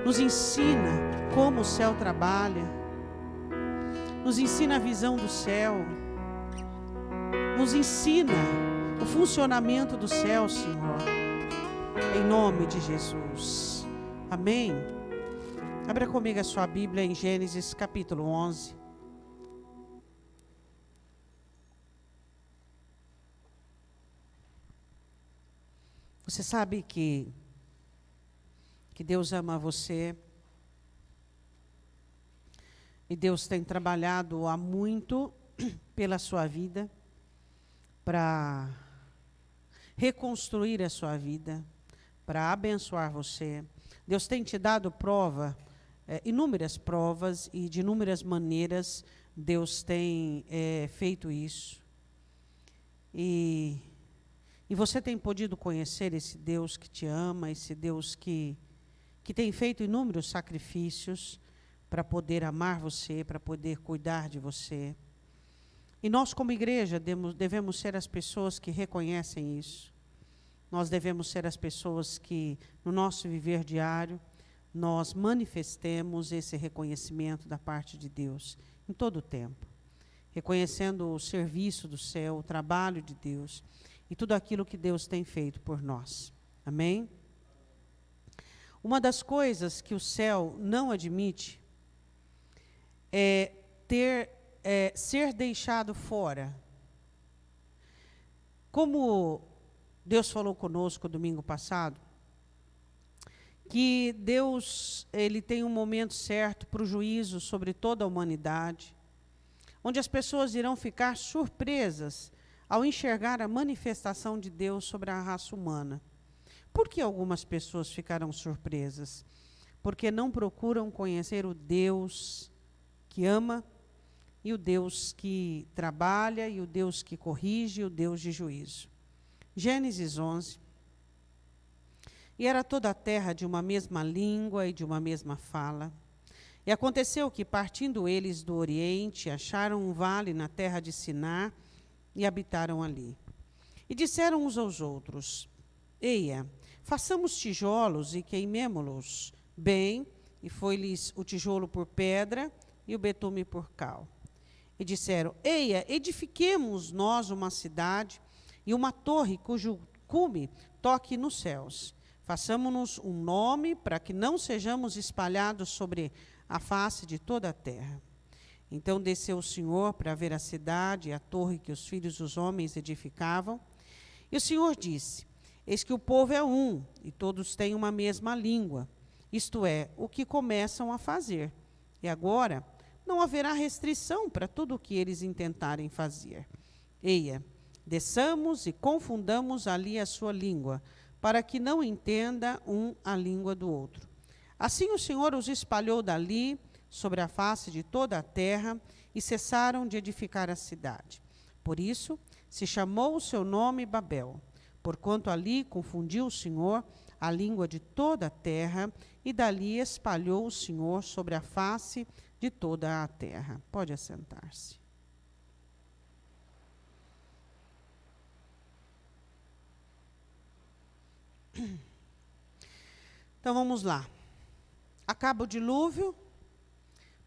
nos ensina como o céu trabalha, nos ensina a visão do céu, nos ensina o funcionamento do céu, Senhor, em nome de Jesus. Amém? Abra comigo a sua Bíblia em Gênesis capítulo 11. Você sabe que Deus ama você, e Deus tem trabalhado há muito pela sua vida, para reconstruir a sua vida, para abençoar você. Deus tem te dado prova, inúmeras provas, e de inúmeras maneiras Deus tem feito isso. E você tem podido conhecer esse Deus que te ama, esse Deus que tem feito inúmeros sacrifícios para poder amar você, para poder cuidar de você. E nós, como igreja, devemos ser as pessoas que reconhecem isso. Nós devemos ser as pessoas que, no nosso viver diário, nós manifestemos esse reconhecimento da parte de Deus, em todo o tempo. Reconhecendo o serviço do céu, o trabalho de Deus, e tudo aquilo que Deus tem feito por nós. Amém? Uma das coisas que o céu não admite é ser deixado fora. Como Deus falou conosco domingo passado, que Deus, Ele tem um momento certo para o juízo sobre toda a humanidade, onde as pessoas irão ficar surpresas ao enxergar a manifestação de Deus sobre a raça humana. Por que algumas pessoas ficarão surpresas? Porque não procuram conhecer o Deus que ama, e o Deus que trabalha, e o Deus que corrige, e o Deus de juízo. Gênesis 11. E era toda a terra de uma mesma língua e de uma mesma fala. E aconteceu que, partindo eles do Oriente, acharam um vale na terra de Sinar, e habitaram ali. E disseram uns aos outros: Eia, façamos tijolos e queimemo-los bem, e foi-lhes o tijolo por pedra e o betume por cal. E disseram: Eia, edifiquemos nós uma cidade e uma torre cujo cume toque nos céus. Façamo-nos um nome para que não sejamos espalhados sobre a face de toda a terra. Então desceu o Senhor para ver a cidade e a torre que os filhos dos homens edificavam. E o Senhor disse: Eis que o povo é um, e todos têm uma mesma língua, isto é, o que começam a fazer. E agora não haverá restrição para tudo o que eles intentarem fazer. Eia, desçamos e confundamos ali a sua língua, para que não entenda um a língua do outro. Assim o Senhor os espalhou dali, sobre a face de toda a terra, e cessaram de edificar a cidade. Por isso se chamou o seu nome Babel, porquanto ali confundiu o Senhor a língua de toda a terra, e dali espalhou o Senhor sobre a face de toda a terra. Pode assentar-se. Então vamos lá. Acaba o dilúvio,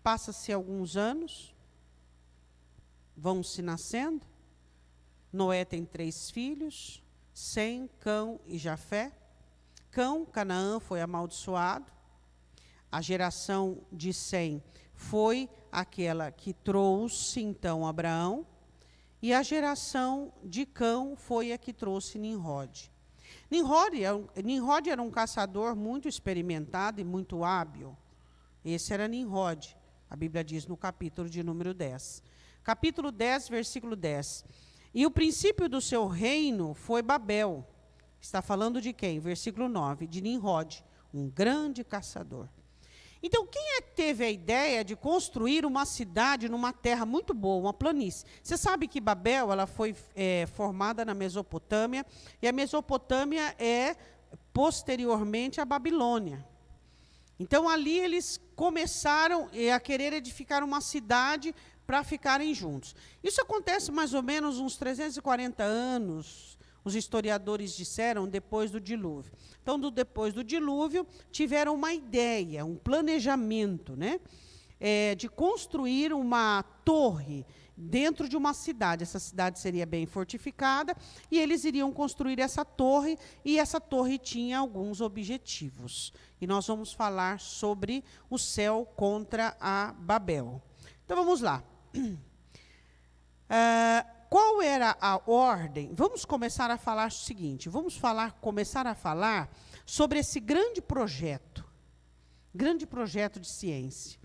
passa-se alguns anos, vão-se nascendo. Noé tem 3 filhos, Sem, Cão e Jafé. Cão, Canaã, foi amaldiçoado. A geração de Sem foi aquela que trouxe, então, Abraão. E a geração de Cão foi a que trouxe Nimrod. Nimrod era um caçador muito experimentado e muito hábil. Esse era Nimrod. A Bíblia diz no capítulo de número 10. Capítulo 10, versículo 10. E o princípio do seu reino foi Babel. Está falando de quem? Versículo 9. De Nimrod, um grande caçador. Então, quem é que teve a ideia de construir uma cidade numa terra muito boa, uma planície? Você sabe que Babel ela foi formada na Mesopotâmia, e a Mesopotâmia é posteriormente a Babilônia. Então, ali eles começaram a querer edificar uma cidade para ficarem juntos. Isso acontece mais ou menos uns 340 anos, Os historiadores disseram depois do dilúvio. Então, depois do dilúvio, tiveram uma ideia, um planejamento, né, de construir uma torre dentro de uma cidade. Essa cidade seria bem fortificada, e eles iriam construir essa torre, e essa torre tinha alguns objetivos. E nós vamos falar sobre o céu contra a Babel. Então, vamos lá. Qual era a ordem? Vamos começar a falar o seguinte, começar a falar sobre esse grande projeto de ciência.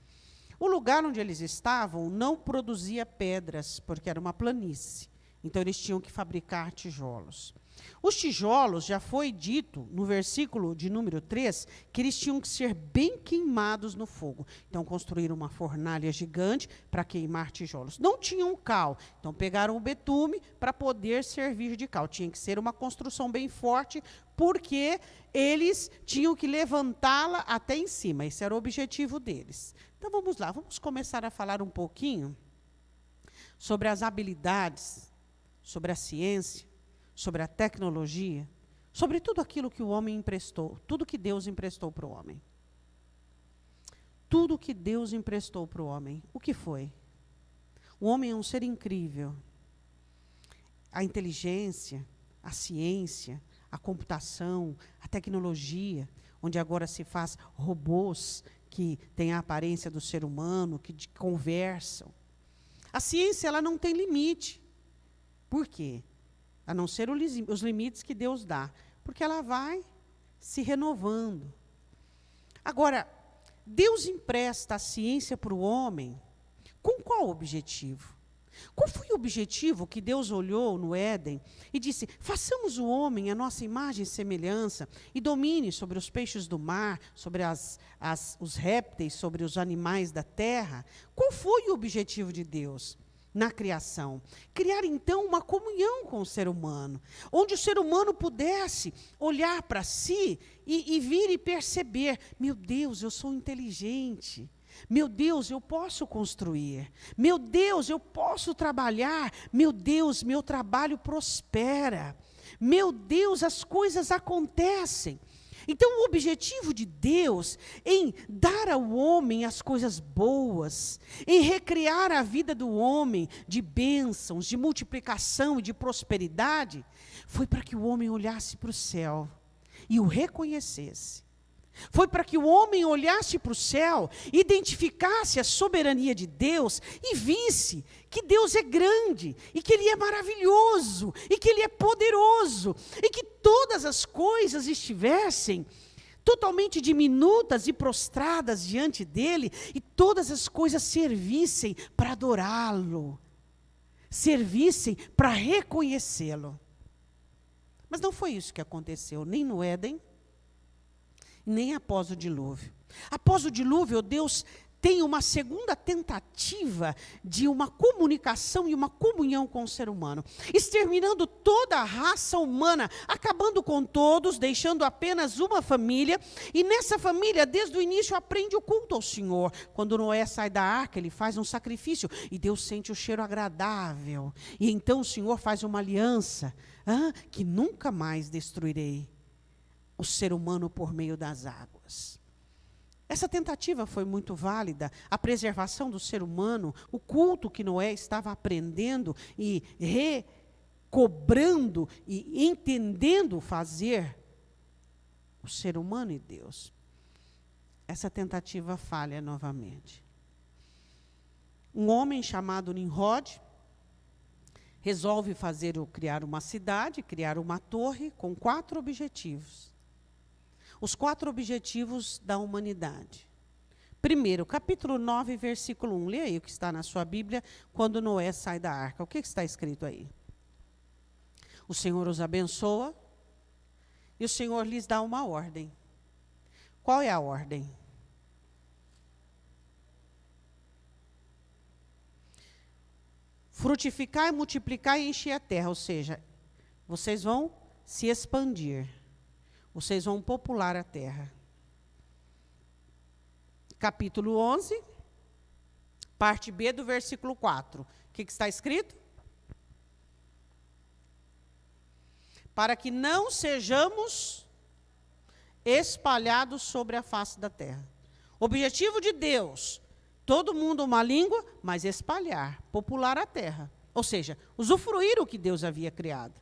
O lugar onde eles estavam não produzia pedras, porque era uma planície. Então, eles tinham que fabricar tijolos. Os tijolos, já foi dito no versículo de número 3, que eles tinham que ser bem queimados no fogo. Então, construíram uma fornalha gigante para queimar tijolos. Não tinham cal, então pegaram o betume para poder servir de cal. Tinha que ser uma construção bem forte, porque eles tinham que levantá-la até em cima. Esse era o objetivo deles. Então, vamos lá, vamos começar a falar um pouquinho sobre as habilidades, sobre a ciência, sobre a tecnologia, sobre tudo aquilo que o homem emprestou, tudo que Deus emprestou para o homem. Tudo que Deus emprestou para o homem. O que foi? O homem é um ser incrível. A inteligência, a ciência, a computação, a tecnologia, onde agora se faz robôs que têm a aparência do ser humano, que conversam. A ciência, ela não tem limite. Por quê? A não ser os limites que Deus dá. Porque ela vai se renovando. Agora, Deus empresta a ciência para o homem com qual objetivo? Qual foi o objetivo que Deus olhou no Éden e disse, façamos o homem a nossa imagem e semelhança e domine sobre os peixes do mar, sobre os répteis, sobre os animais da terra? Qual foi o objetivo de Deus na criação? Criar, então, uma comunhão com o ser humano, onde o ser humano pudesse olhar para si e vir e perceber, meu Deus, eu sou inteligente. Meu Deus, eu posso construir. Meu Deus, eu posso trabalhar. Meu Deus, meu trabalho prospera. Meu Deus, as coisas acontecem. Então, o objetivo de Deus em dar ao homem as coisas boas, em recriar a vida do homem de bênçãos, de multiplicação e de prosperidade, foi para que o homem olhasse para o céu e o reconhecesse. Foi para que o homem olhasse para o céu, identificasse a soberania de Deus e visse que Deus é grande, e que Ele é maravilhoso, e que Ele é poderoso, e que todas as coisas estivessem totalmente diminutas e prostradas diante dEle, e todas as coisas servissem para adorá-lo, servissem para reconhecê-lo. Mas não foi isso que aconteceu, nem no Éden, nem após o dilúvio. Após o dilúvio, Deus tem uma segunda tentativa de uma comunicação e uma comunhão com o ser humano, exterminando toda a raça humana, acabando com todos, deixando apenas uma família, e nessa família, desde o início, aprende o culto ao Senhor. Quando Noé sai da arca, ele faz um sacrifício, e Deus sente o cheiro agradável, e então o Senhor faz uma aliança, que nunca mais destruirei o ser humano por meio das águas. Essa tentativa foi muito válida, a preservação do ser humano, o culto que Noé estava aprendendo e recobrando e entendendo fazer o ser humano e Deus. Essa tentativa falha novamente. Um homem chamado Nimrod resolve criar uma cidade, criar uma torre com 4 objetivos. Os 4 objetivos da humanidade. Primeiro, capítulo 9, versículo 1. Lê aí o que está na sua Bíblia, quando Noé sai da arca. O que está escrito aí? O Senhor os abençoa e o Senhor lhes dá uma ordem. Qual é a ordem? Frutificar, multiplicar e encher a terra. Ou seja, vocês vão se expandir. Vocês vão popular a terra. Capítulo 11, parte B do versículo 4. O que está escrito? para que não sejamos espalhados sobre a face da terra. Objetivo de Deus, todo mundo uma língua, mas espalhar, popular a terra. Ou seja, usufruir o que Deus havia criado.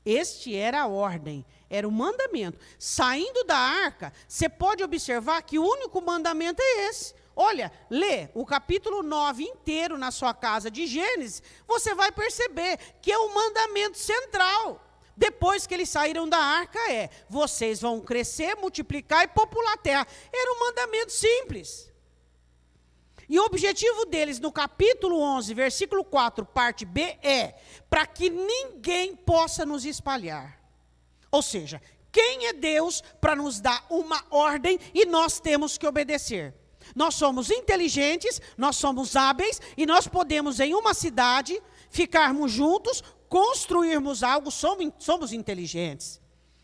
Este era a ordem, era o mandamento. Saindo da arca, você pode observar que o único mandamento é esse. Olha, lê o capítulo 9 inteiro na sua casa de Gênesis, você vai perceber que é o mandamento central. Depois que eles saíram da arca vocês vão crescer, multiplicar e popular a terra. Era um mandamento simples. E o objetivo deles no capítulo 11, versículo 4, parte B, para que ninguém possa nos espalhar. Ou seja, quem é Deus para nos dar uma ordem e nós temos que obedecer? Nós somos inteligentes, nós somos hábeis e nós podemos em uma cidade ficarmos juntos, construirmos algo, somos inteligentes.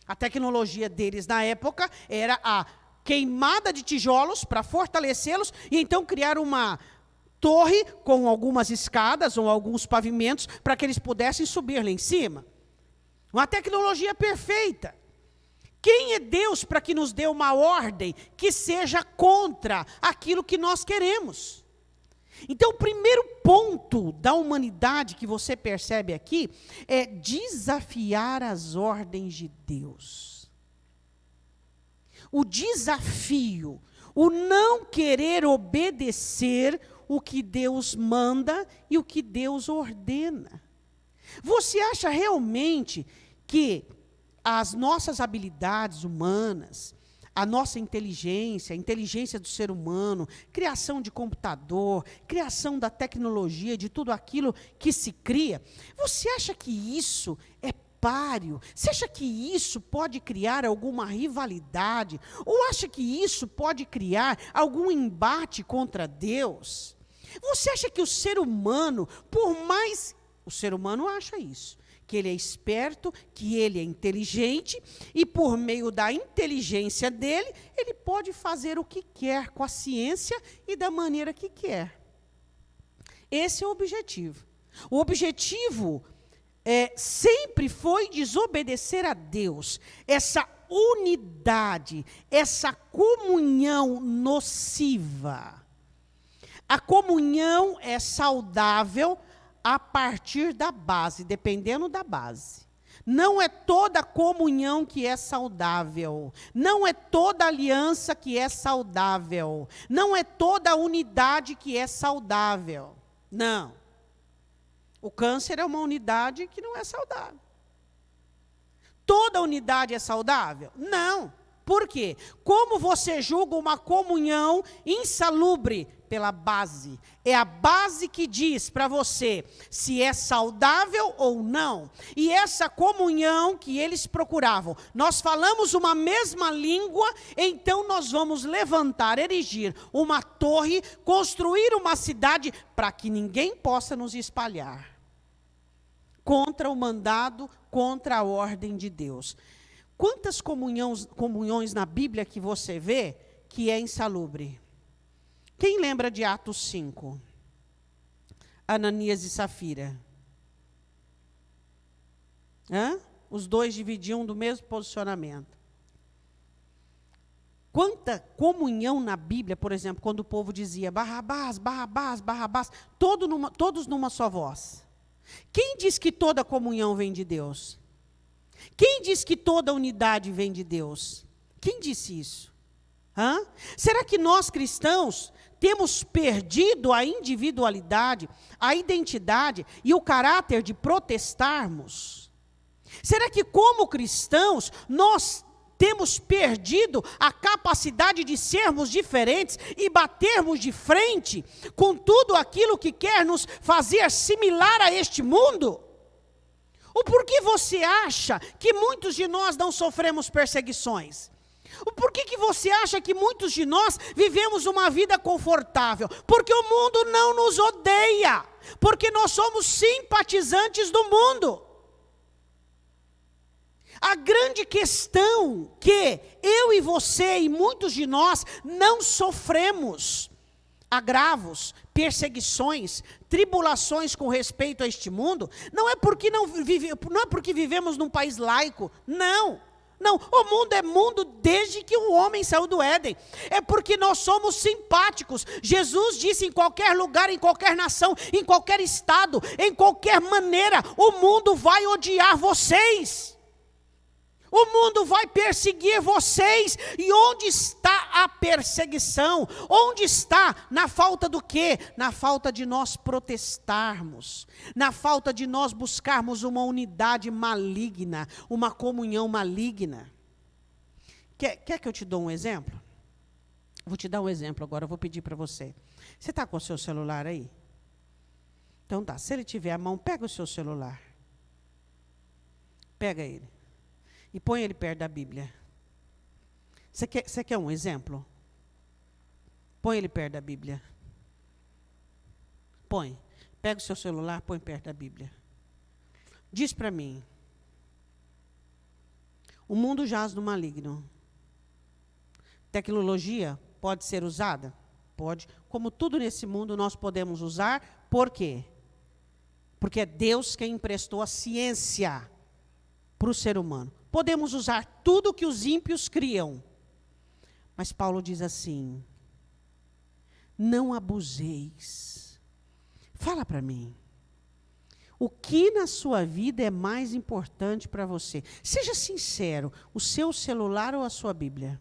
A tecnologia deles na época era a queimada de tijolos para fortalecê-los e então criar uma torre com algumas escadas ou alguns pavimentos para que eles pudessem subir lá em cima. Uma tecnologia perfeita. Quem é Deus para que nos dê uma ordem que seja contra aquilo que nós queremos? Então, o primeiro ponto da humanidade que você percebe aqui é desafiar as ordens de Deus. O desafio, o não querer obedecer o que Deus manda e o que Deus ordena. Você acha realmente que as nossas habilidades humanas, a nossa inteligência, a inteligência do ser humano, criação de computador, criação da tecnologia, de tudo aquilo que se cria, você acha que isso é páreo? Você acha que isso pode criar alguma rivalidade? Ou acha que isso pode criar algum embate contra Deus? Você acha que o ser humano, por mais... O ser humano acha isso, que ele é esperto, que ele é inteligente, e por meio da inteligência dele, ele pode fazer o que quer com a ciência e da maneira que quer. Esse é o objetivo. O objetivo sempre foi desobedecer a Deus. Essa unidade, essa comunhão nociva. A comunhão é saudável a partir da base, dependendo da base. Não é toda comunhão que é saudável. Não é toda aliança que é saudável. Não é toda unidade que é saudável. Não. O câncer é uma unidade que não é saudável. Toda unidade é saudável? Não. Por quê? Como você julga uma comunhão insalubre? Pela base. É a base que diz para você se é saudável ou não. E essa comunhão que eles procuravam. Nós falamos uma mesma língua, então nós vamos levantar, erigir uma torre, construir uma cidade para que ninguém possa nos espalhar. Contra o mandado, contra a ordem de Deus. Quantas comunhões na Bíblia que você vê que é insalubre? Quem lembra de Atos 5? Ananias e Safira. Os dois dividiam do mesmo posicionamento. Quanta comunhão na Bíblia, por exemplo, quando o povo dizia Barrabás, Barrabás, Barrabás, todos numa só voz. Quem diz que toda comunhão vem de Deus? Quem diz que toda unidade vem de Deus? Quem disse isso? Será que nós cristãos temos perdido a individualidade, a identidade e o caráter de protestarmos? Será que como cristãos nós temos perdido a capacidade de sermos diferentes e batermos de frente com tudo aquilo que quer nos fazer similar a este mundo? O porquê você acha que muitos de nós não sofremos perseguições? O porquê que você acha que muitos de nós vivemos uma vida confortável? Porque o mundo não nos odeia. Porque nós somos simpatizantes do mundo. A grande questão que eu e você e muitos de nós não sofremos agravos, perseguições, tribulações com respeito a este mundo, não é porque vivemos num país laico, não. Não, o mundo é mundo desde que o homem saiu do Éden. É porque nós somos simpáticos. Jesus disse: em qualquer lugar, em qualquer nação, em qualquer estado, em qualquer maneira, o mundo vai odiar vocês. O mundo vai perseguir vocês. E onde está a perseguição? Onde está? Na falta do quê? Na falta de nós protestarmos. Na falta de nós buscarmos uma unidade maligna. Uma comunhão maligna. Quer que eu te dou um exemplo? Vou te dar um exemplo agora, eu vou pedir para você. Você está com o seu celular aí? Então tá, se ele tiver a mão, pega o seu celular. Pega ele. E põe ele perto da Bíblia. Você quer um exemplo? Põe ele perto da Bíblia. Põe. Pega o seu celular, põe perto da Bíblia. Diz para mim. O mundo jaz no maligno. Tecnologia pode ser usada? Pode. Como tudo nesse mundo nós podemos usar. Por quê? Porque é Deus quem emprestou a ciência para o ser humano. Podemos usar tudo que os ímpios criam. Mas Paulo diz assim: não abuseis. Fala para mim. O que na sua vida é mais importante para você? Seja sincero, o seu celular ou a sua Bíblia?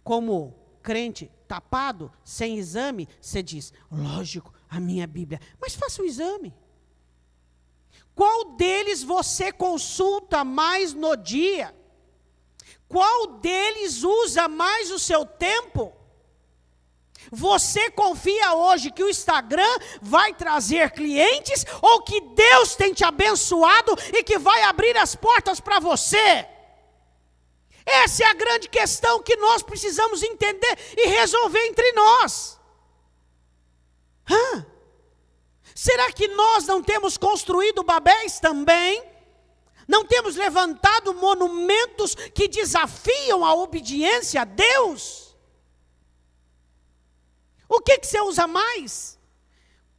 Como crente tapado, sem exame, você diz: lógico, a minha Bíblia. Mas faça o exame. Qual deles você consulta mais no dia? Qual deles usa mais o seu tempo? Você confia hoje que o Instagram vai trazer clientes ou que Deus tem te abençoado e que vai abrir as portas para você? Essa é a grande questão que nós precisamos entender e resolver entre nós. Será que nós não temos construído Babéis também? Não temos levantado monumentos que desafiam a obediência a Deus? O que você usa mais?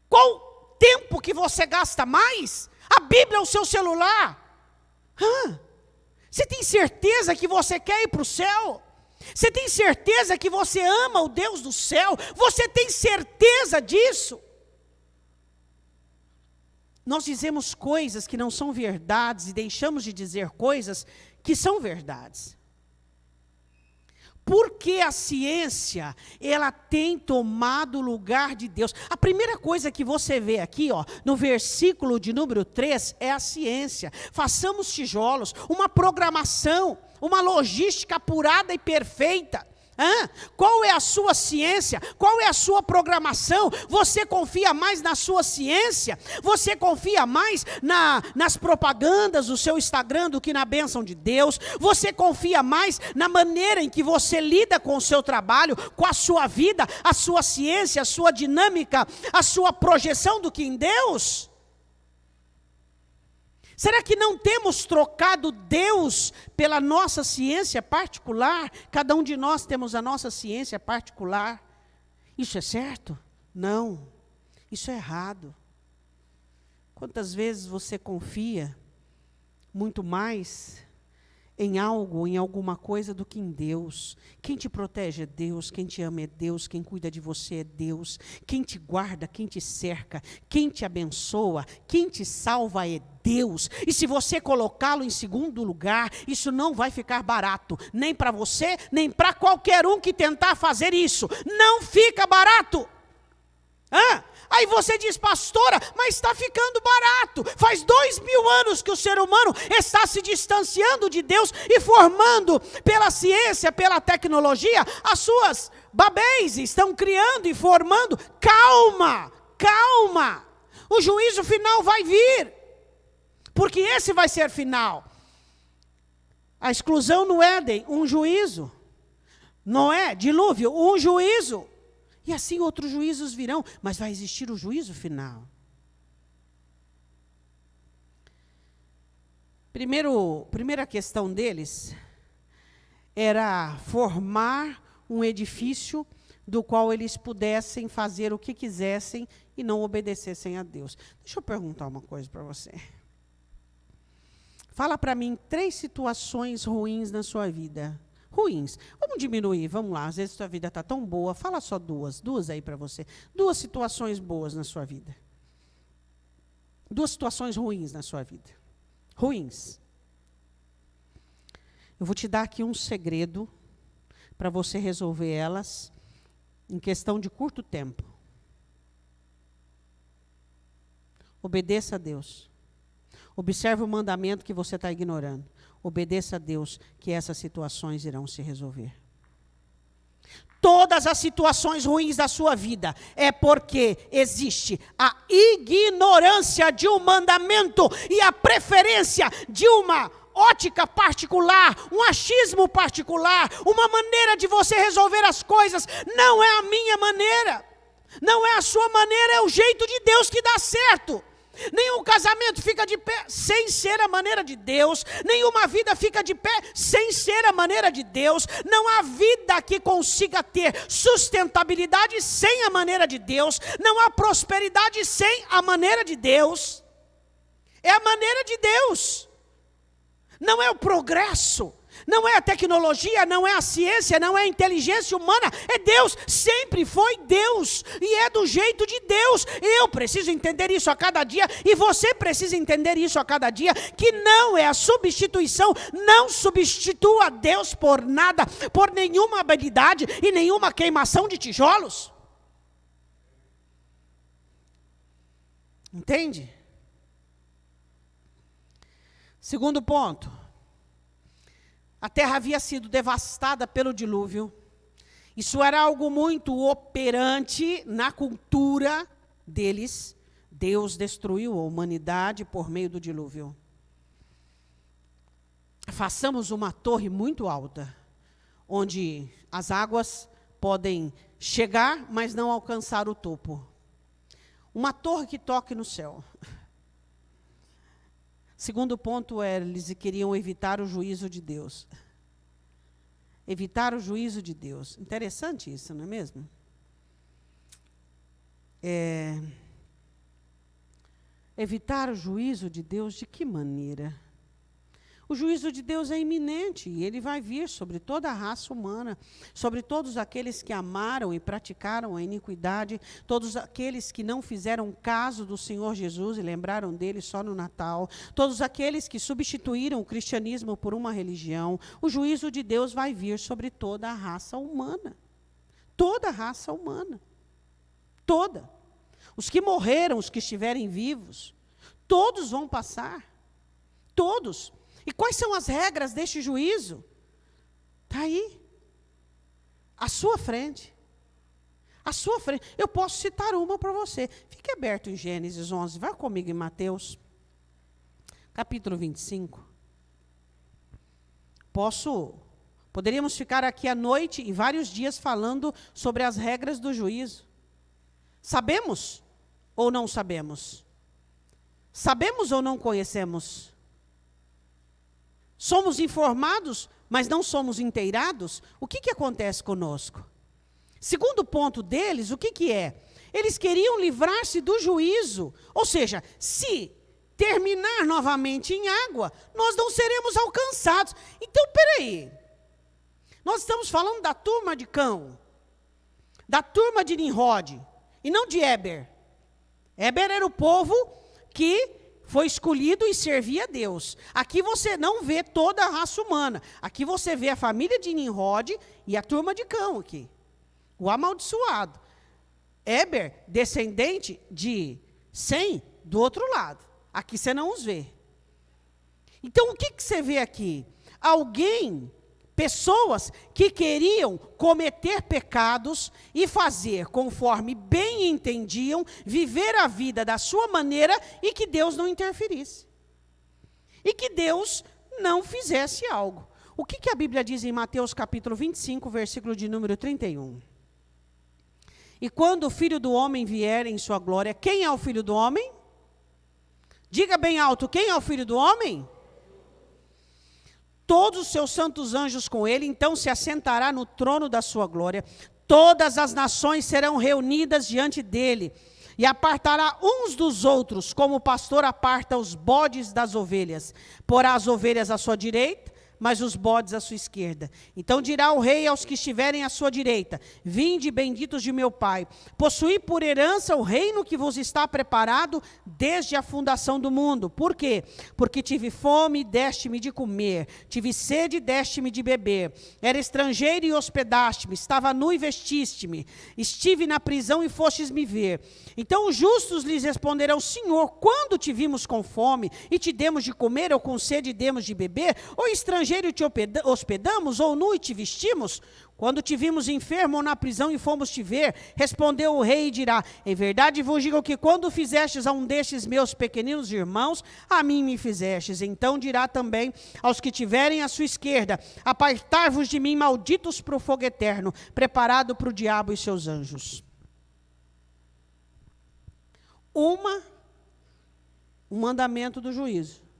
Qual tempo que você gasta mais? A Bíblia ou o seu celular? Você tem certeza que você quer ir para o céu? Você tem certeza que você ama o Deus do céu? Você tem certeza disso? Nós dizemos coisas que não são verdades e deixamos de dizer coisas que são verdades. Porque a ciência, ela tem tomado o lugar de Deus. A primeira coisa que você vê aqui, no versículo de número 3, é a ciência. Façamos tijolos, uma programação, uma logística apurada e perfeita. Qual é a sua ciência? Qual é a sua programação? Você confia mais na sua ciência? Você confia mais nas propagandas do seu Instagram do que na bênção de Deus? Você confia mais na maneira em que você lida com o seu trabalho, com a sua vida, a sua ciência, a sua dinâmica, a sua projeção do que em Deus? Será que não temos trocado Deus pela nossa ciência particular? Cada um de nós temos a nossa ciência particular. Isso é certo? Não. Isso é errado. Quantas vezes você confia muito mais em algo, em alguma coisa, do que em Deus? Quem te protege é Deus, quem te ama é Deus, quem cuida de você é Deus, quem te guarda, quem te cerca, quem te abençoa, quem te salva é Deus. E se você colocá-lo em segundo lugar, isso não vai ficar barato, nem para você, nem para qualquer um que tentar fazer isso. Não fica barato. Aí você diz: pastora, mas está ficando barato. Faz 2000 anos que o ser humano está se distanciando de Deus e formando pela ciência, pela tecnologia, as suas babéis, estão criando e formando. Calma, calma. O juízo final vai vir, porque esse vai ser final. A exclusão no Éden, um juízo. Noé, dilúvio, um juízo. E assim outros juízos virão, mas vai existir o juízo final. Primeira questão deles era formar um edifício do qual eles pudessem fazer o que quisessem e não obedecessem a Deus. Deixa eu perguntar uma coisa para você. Fala para mim 3 situações ruins na sua vida. Ruins. Vamos diminuir, vamos lá. Às vezes sua vida está tão boa. Fala só 2 aí para você. 2 situações boas na sua vida. 2 situações ruins na sua vida. Ruins. Eu vou te dar aqui um segredo para você resolver elas em questão de curto tempo. Obedeça a Deus. Observe o mandamento que você está ignorando. Obedeça a Deus, que essas situações irão se resolver. Todas as situações ruins da sua vida é porque existe a ignorância de um mandamento e a preferência de uma ótica particular, um achismo particular, uma maneira de você resolver as coisas. Não é a minha maneira, não é a sua maneira, é o jeito de Deus que dá certo. Nenhum casamento fica de pé sem ser a maneira de Deus. Nenhuma vida fica de pé sem ser a maneira de Deus. Não há vida que consiga ter sustentabilidade sem a maneira de Deus. Não há prosperidade sem a maneira de Deus. É a maneira de Deus. Não é o progresso. Não é a tecnologia, não é a ciência, não é a inteligência humana, é Deus, sempre foi Deus, e é do jeito de Deus. Eu preciso entender isso a cada dia, e você precisa entender isso a cada dia, que não é a substituição, não substitua Deus por nada, por nenhuma habilidade e nenhuma queimação de tijolos. Entende? Segundo ponto. A terra havia sido devastada pelo dilúvio. Isso era algo muito operante na cultura deles. Deus destruiu a humanidade por meio do dilúvio. Façamos uma torre muito alta, onde as águas podem chegar, mas não alcançar o topo. Uma torre que toque no céu. Segundo ponto é, eles queriam evitar o juízo de Deus. Evitar o juízo de Deus. Interessante isso, não é mesmo? Evitar o juízo de Deus de que maneira? O juízo de Deus é iminente e ele vai vir sobre toda a raça humana, sobre todos aqueles que amaram e praticaram a iniquidade, todos aqueles que não fizeram caso do Senhor Jesus e lembraram dele só no Natal, todos aqueles que substituíram o cristianismo por uma religião. O juízo de Deus vai vir sobre toda a raça humana. Toda a raça humana. Toda. Os que morreram, os que estiverem vivos, todos vão passar. Todos. E quais são as regras deste juízo? Está aí. À sua frente. À sua frente. Eu posso citar uma para você. Fique aberto em Gênesis 11. Vai comigo em Mateus. Capítulo 25. Poderíamos ficar aqui à noite e vários dias falando sobre as regras do juízo. Sabemos ou não sabemos? Sabemos ou não conhecemos? Somos informados, mas não somos inteirados? O que acontece conosco? Segundo ponto deles, o que é? Eles queriam livrar-se do juízo. Ou seja, se terminar novamente em água, nós não seremos alcançados. Então, peraí. Nós estamos falando da turma de Cão, da turma de Nimrod, e não de Éber. Éber era o povo que foi escolhido e servia a Deus. Aqui você não vê toda a raça humana. Aqui você vê a família de Nimrod e a turma de Cão aqui. O amaldiçoado. Éber, descendente de Sem, do outro lado. Aqui você não os vê. Então o que você vê aqui? Pessoas que queriam cometer pecados e fazer conforme bem entendiam, viver a vida da sua maneira e que Deus não interferisse. E que Deus não fizesse algo. O que a Bíblia diz em Mateus capítulo 25, versículo de número 31? E quando o Filho do Homem vier em sua glória, quem é o Filho do Homem? Diga bem alto, quem é o Filho do Homem? todos os seus santos anjos com ele, então se assentará no trono da sua glória. Todas as nações serão reunidas diante dele, e apartará uns dos outros, como o pastor aparta os bodes das ovelhas. Porá as ovelhas à sua direita, mas os bodes à sua esquerda. Então dirá o rei aos que estiverem à sua direita: vinde, benditos de meu Pai, possuí por herança o reino que vos está preparado desde a fundação do mundo. Por quê? Porque tive fome e deste-me de comer, tive sede e deste-me de beber, era estrangeiro e hospedaste-me, estava nu e vestiste-me, estive na prisão e fostes me ver. Então os justos lhes responderão: Senhor, quando te vimos com fome e te demos de comer, ou com sede e demos de beber, ou estrangeiro e te hospedamos, ou nu e te vestimos? Quando te vimos enfermo ou na prisão e fomos te ver? Respondeu o rei e dirá: em verdade vos digo que quando fizestes a um destes meus pequeninos irmãos, a mim me fizestes. Então dirá também aos que tiverem à sua esquerda: apartai-vos de mim, malditos, para o fogo eterno, preparado para o diabo e seus anjos. Um mandamento do juízo.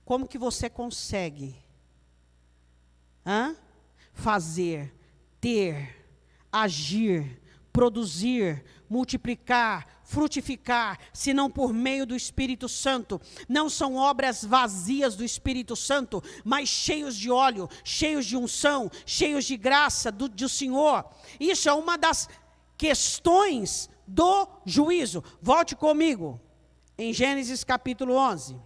Como que você consegue fazer, ter, agir, produzir, multiplicar, frutificar, se não por meio do Espírito Santo? Não são obras vazias do Espírito Santo, mas cheios de óleo, cheios de unção, cheios de graça do Senhor. Isso é uma das questões do juízo. Volte comigo em Gênesis capítulo 11.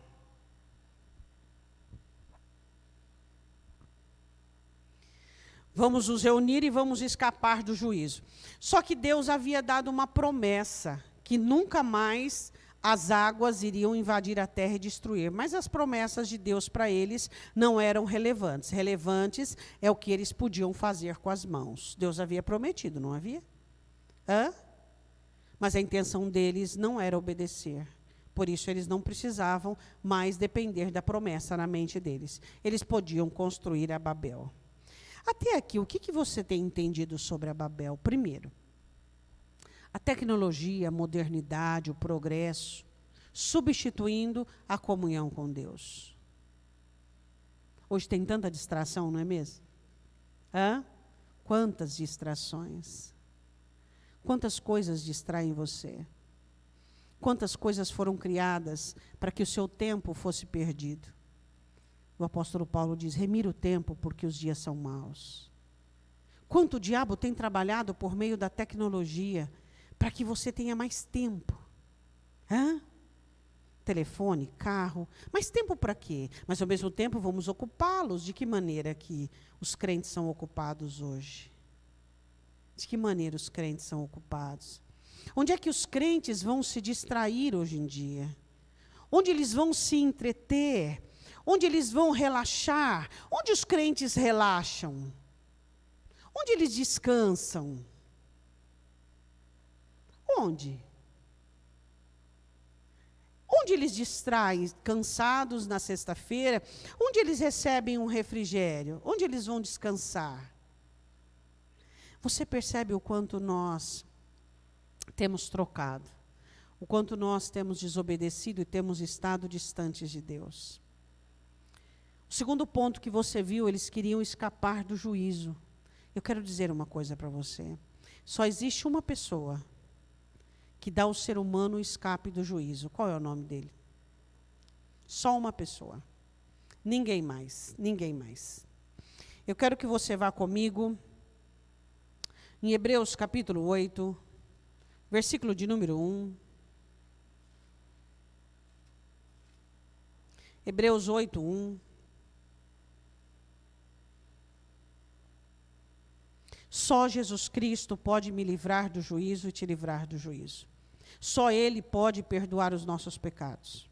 Vamos nos reunir e vamos escapar do juízo. Só que Deus havia dado uma promessa, que nunca mais as águas iriam invadir a terra e destruir. Mas as promessas de Deus para eles não eram relevantes. Relevantes é o que eles podiam fazer com as mãos. Deus havia prometido, não havia? Mas a intenção deles não era obedecer. Por isso eles não precisavam mais depender da promessa na mente deles. Eles podiam construir a Babel. Até aqui, o que você tem entendido sobre a Babel? Primeiro, a tecnologia, a modernidade, o progresso, substituindo a comunhão com Deus. Hoje tem tanta distração, não é mesmo? Quantas distrações? Quantas coisas distraem você? Quantas coisas foram criadas para que o seu tempo fosse perdido? O apóstolo Paulo diz: remira o tempo, porque os dias são maus. Quanto o diabo tem trabalhado por meio da tecnologia para que você tenha mais tempo? Telefone, carro, mais tempo para quê? Mas ao mesmo tempo vamos ocupá-los. De que maneira que os crentes são ocupados hoje? De que maneira os crentes são ocupados? Onde é que os crentes vão se distrair hoje em dia? Onde eles vão se entreter? Onde eles vão relaxar? Onde os crentes relaxam? Onde eles descansam? Onde? Onde eles distraem, cansados na sexta-feira? Onde eles recebem um refrigério? Onde eles vão descansar? Você percebe o quanto nós temos trocado? O quanto nós temos desobedecido e temos estado distantes de Deus? O segundo ponto que você viu, eles queriam escapar do juízo. Eu quero dizer uma coisa para você. Só existe uma pessoa que dá ao ser humano o escape do juízo. Qual é o nome dele? Só uma pessoa. Ninguém mais, ninguém mais. Eu quero que você vá comigo em Hebreus capítulo 8, versículo de número 1. Hebreus 8, 1. Só Jesus Cristo pode me livrar do juízo e te livrar do juízo. Só Ele pode perdoar os nossos pecados.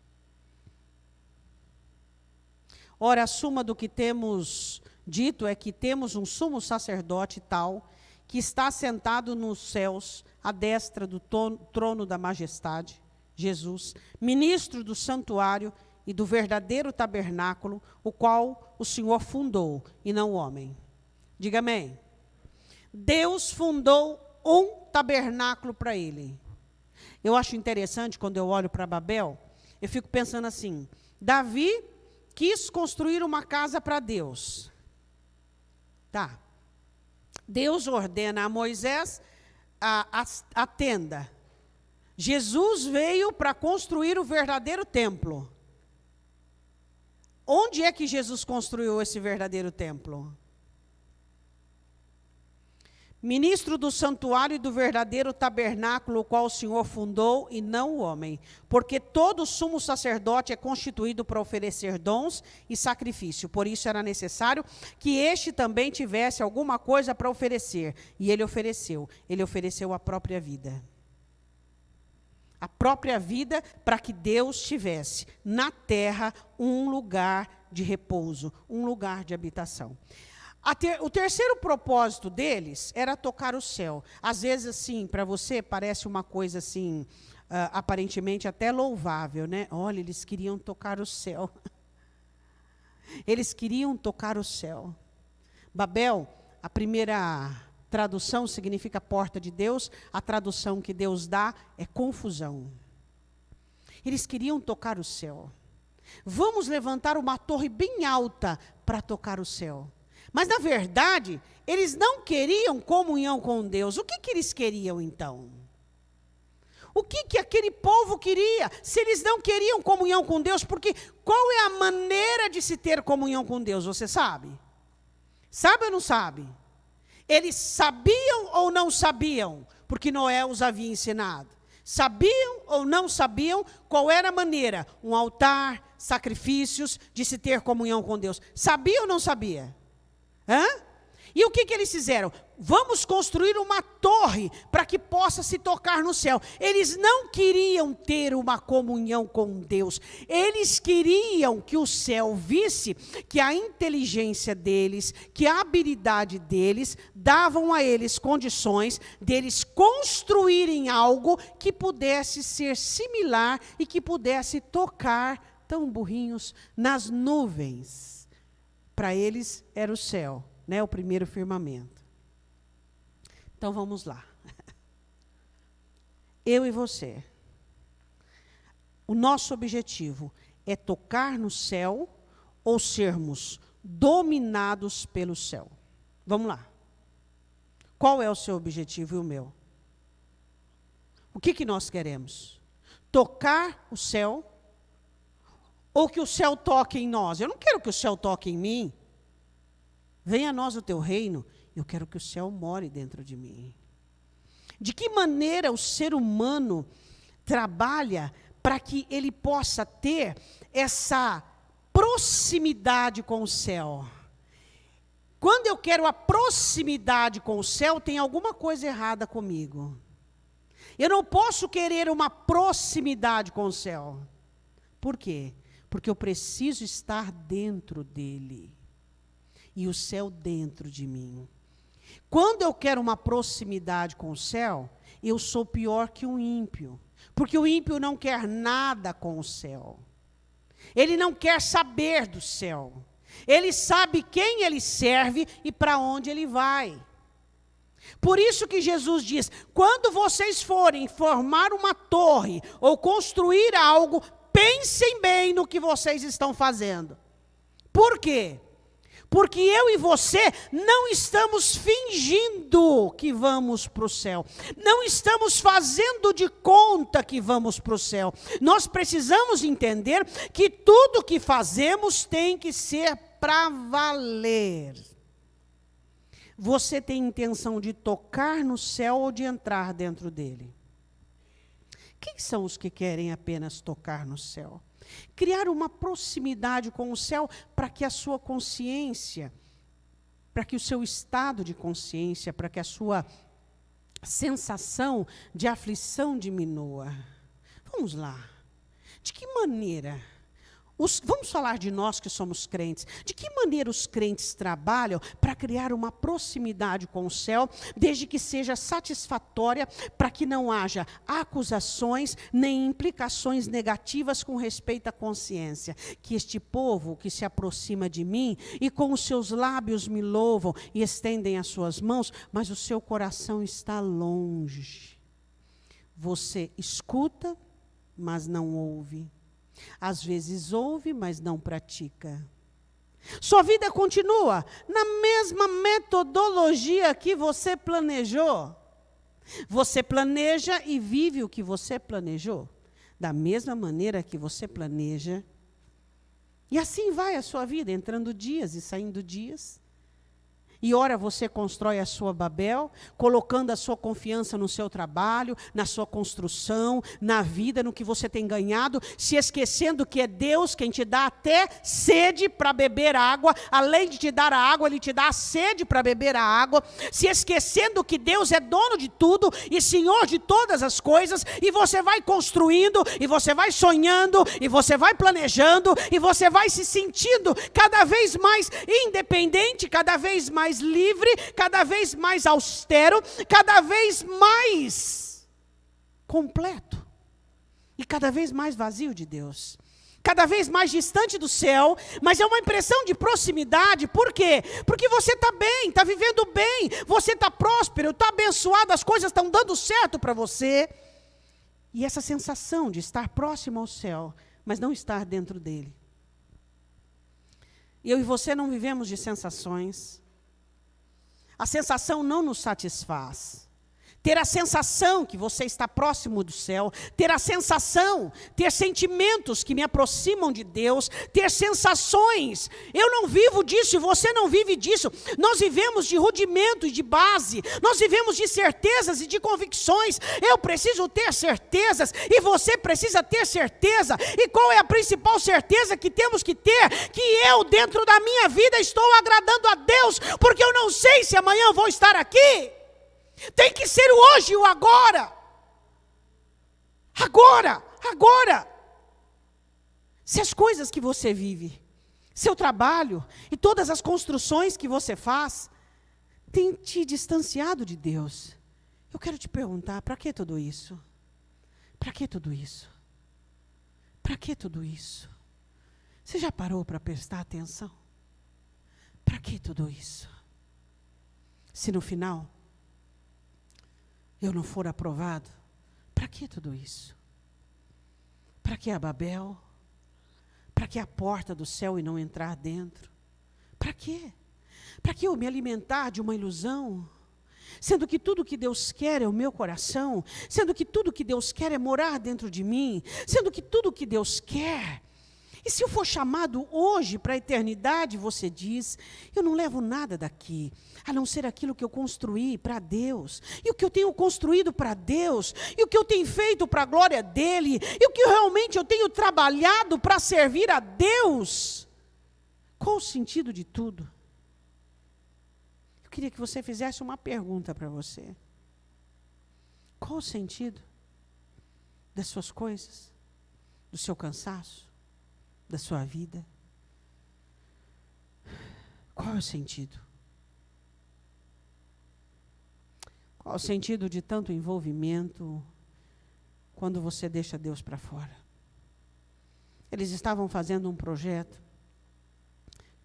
Ora, a suma do que temos dito é que temos um sumo sacerdote tal, que está sentado nos céus, à destra do trono da majestade, Jesus, ministro do santuário e do verdadeiro tabernáculo, o qual o Senhor fundou, e não o homem. Diga amém. Deus fundou um tabernáculo para ele. Eu acho interessante, quando eu olho para Babel, eu fico pensando assim, Davi quis construir uma casa para Deus. Tá. Deus ordena a Moisés a tenda. Jesus veio para construir o verdadeiro templo. Onde é que Jesus construiu esse verdadeiro templo? Ministro do santuário e do verdadeiro tabernáculo, o qual o Senhor fundou, e não o homem. Porque todo sumo sacerdote é constituído para oferecer dons e sacrifício. Por isso era necessário que este também tivesse alguma coisa para oferecer. E ele ofereceu. Ele ofereceu a própria vida. A própria vida para que Deus tivesse na terra um lugar de repouso, um lugar de habitação. O terceiro propósito deles era tocar o céu. Às vezes, assim, para você, parece uma coisa assim, aparentemente até louvável, né? Olha, eles queriam tocar o céu. Eles queriam tocar o céu. Babel, a primeira tradução significa porta de Deus. A tradução que Deus dá é confusão. Eles queriam tocar o céu. Vamos levantar uma torre bem alta para tocar o céu. Mas, na verdade, eles não queriam comunhão com Deus. O que eles queriam, então? O que aquele povo queria? Se eles não queriam comunhão com Deus, porque qual é a maneira de se ter comunhão com Deus? Você sabe? Sabe ou não sabe? Eles sabiam ou não sabiam? Porque Noé os havia ensinado. Sabiam ou não sabiam qual era a maneira? Um altar, sacrifícios, de se ter comunhão com Deus. Sabia ou não sabia? Hã? E o que eles fizeram? Vamos construir uma torre para que possa se tocar no céu. Eles não queriam ter uma comunhão com Deus. Eles queriam que o céu visse que a inteligência deles, que a habilidade deles, davam a eles condições deles construírem algo que pudesse ser similar e que pudesse tocar, tão burrinhos, nas nuvens. Para eles era o céu, né? O primeiro firmamento. Então vamos lá. Eu e você. O nosso objetivo é tocar no céu ou sermos dominados pelo céu? Vamos lá. Qual é o seu objetivo e o meu? O que nós queremos? Tocar o céu? Ou que o céu toque em nós? Eu não quero que o céu toque em mim. Venha a nós o teu reino. Eu quero que o céu more dentro de mim. De que maneira o ser humano trabalha para que ele possa ter essa proximidade com o céu? Quando eu quero a proximidade com o céu, tem alguma coisa errada comigo. Eu não posso querer uma proximidade com o céu. Por quê? Porque eu preciso estar dentro dele. E o céu dentro de mim. Quando eu quero uma proximidade com o céu, eu sou pior que um ímpio. Porque o ímpio não quer nada com o céu. Ele não quer saber do céu. Ele sabe quem ele serve e para onde ele vai. Por isso que Jesus diz, quando vocês forem formar uma torre ou construir algo, pensem bem no que vocês estão fazendo. Por quê? Porque eu e você não estamos fingindo que vamos para o céu. Não estamos fazendo de conta que vamos para o céu. Nós precisamos entender que tudo que fazemos tem que ser para valer. Você tem intenção de tocar no céu ou de entrar dentro dele? Quem são os que querem apenas tocar no céu? Criar uma proximidade com o céu para que a sua consciência, para que o seu estado de consciência, para que a sua sensação de aflição diminua. Vamos lá. De que maneira? Vamos falar de nós que somos crentes. De que maneira os crentes trabalham para criar uma proximidade com o céu, desde que seja satisfatória, para que não haja acusações nem implicações negativas com respeito à consciência? Que este povo que se aproxima de mim e com os seus lábios me louvam e estendem as suas mãos, mas o seu coração está longe. Você escuta, mas não ouve. Às vezes ouve, mas não pratica. Sua vida continua na mesma metodologia que você planejou. Você planeja e vive o que você planejou. Da mesma maneira que você planeja. E assim vai a sua vida, entrando dias e saindo dias. E ora você constrói a sua Babel, colocando a sua confiança no seu trabalho, na sua construção, na vida, no que você tem ganhado, se esquecendo que é Deus quem te dá até sede para beber água, além de te dar a água, Ele te dá a sede para beber a água, se esquecendo que Deus é dono de tudo e Senhor de todas as coisas, e você vai construindo, e você vai sonhando, e você vai planejando, e você vai se sentindo cada vez mais independente, cada vez mais livre, cada vez mais austero, cada vez mais completo e cada vez mais vazio de Deus, cada vez mais distante do céu, mas é uma impressão de proximidade. Por quê? Porque você está bem, está vivendo bem, você está próspero, está abençoado, as coisas estão dando certo para você, e essa sensação de estar próximo ao céu, mas não estar dentro dele. Eu e você não vivemos de sensações. A sensação não nos satisfaz. Ter a sensação que você está próximo do céu, ter a sensação, ter sentimentos que me aproximam de Deus, ter sensações. Eu não vivo disso e você não vive disso. Nós vivemos de rudimento e de base. Nós vivemos de certezas e de convicções. Eu preciso ter certezas e você precisa ter certeza. E qual é a principal certeza que temos que ter? Que eu, dentro da minha vida, estou agradando a Deus, porque eu não sei se amanhã vou estar aqui. Tem que ser o hoje e o agora. Agora. Se as coisas que você vive, seu trabalho e todas as construções que você faz, têm te distanciado de Deus, eu quero te perguntar, para que tudo isso? Para que tudo isso? Para que tudo isso? Você já parou para prestar atenção? Para que tudo isso? Se no final eu não for aprovado, para que tudo isso? Para que a Babel? Para que a porta do céu e não entrar dentro? Para quê? Para que eu me alimentar de uma ilusão? Sendo que tudo que Deus quer é o meu coração, sendo que tudo que Deus quer é morar dentro de mim, sendo que tudo que Deus quer. E se eu for chamado hoje para a eternidade, você diz, eu não levo nada daqui, a não ser aquilo que eu construí para Deus, e o que eu tenho construído para Deus, e o que eu tenho feito para a glória dEle, e o que realmente eu tenho trabalhado para servir a Deus. Qual o sentido de tudo? Eu queria que você fizesse uma pergunta para você. Qual o sentido das suas coisas, do seu cansaço, da sua vida? Qual é o sentido? Qual o sentido de tanto envolvimento quando você deixa Deus para fora? Eles estavam fazendo um projeto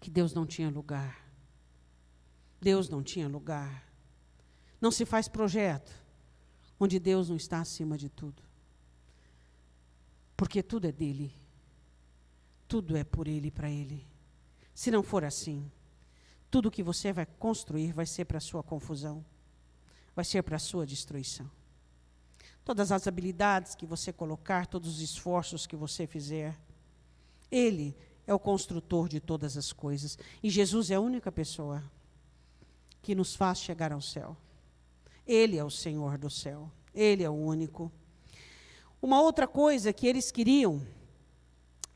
que Deus não tinha lugar. Deus não tinha lugar. Não se faz projeto onde Deus não está acima de tudo. Porque tudo é dele. Tudo é por Ele e para Ele. Se não for assim, tudo que você vai construir vai ser para a sua confusão, vai ser para a sua destruição. Todas as habilidades que você colocar, todos os esforços que você fizer, Ele é o construtor de todas as coisas. E Jesus é a única pessoa que nos faz chegar ao céu. Ele é o Senhor do céu. Ele é o único. Uma outra coisa que eles queriam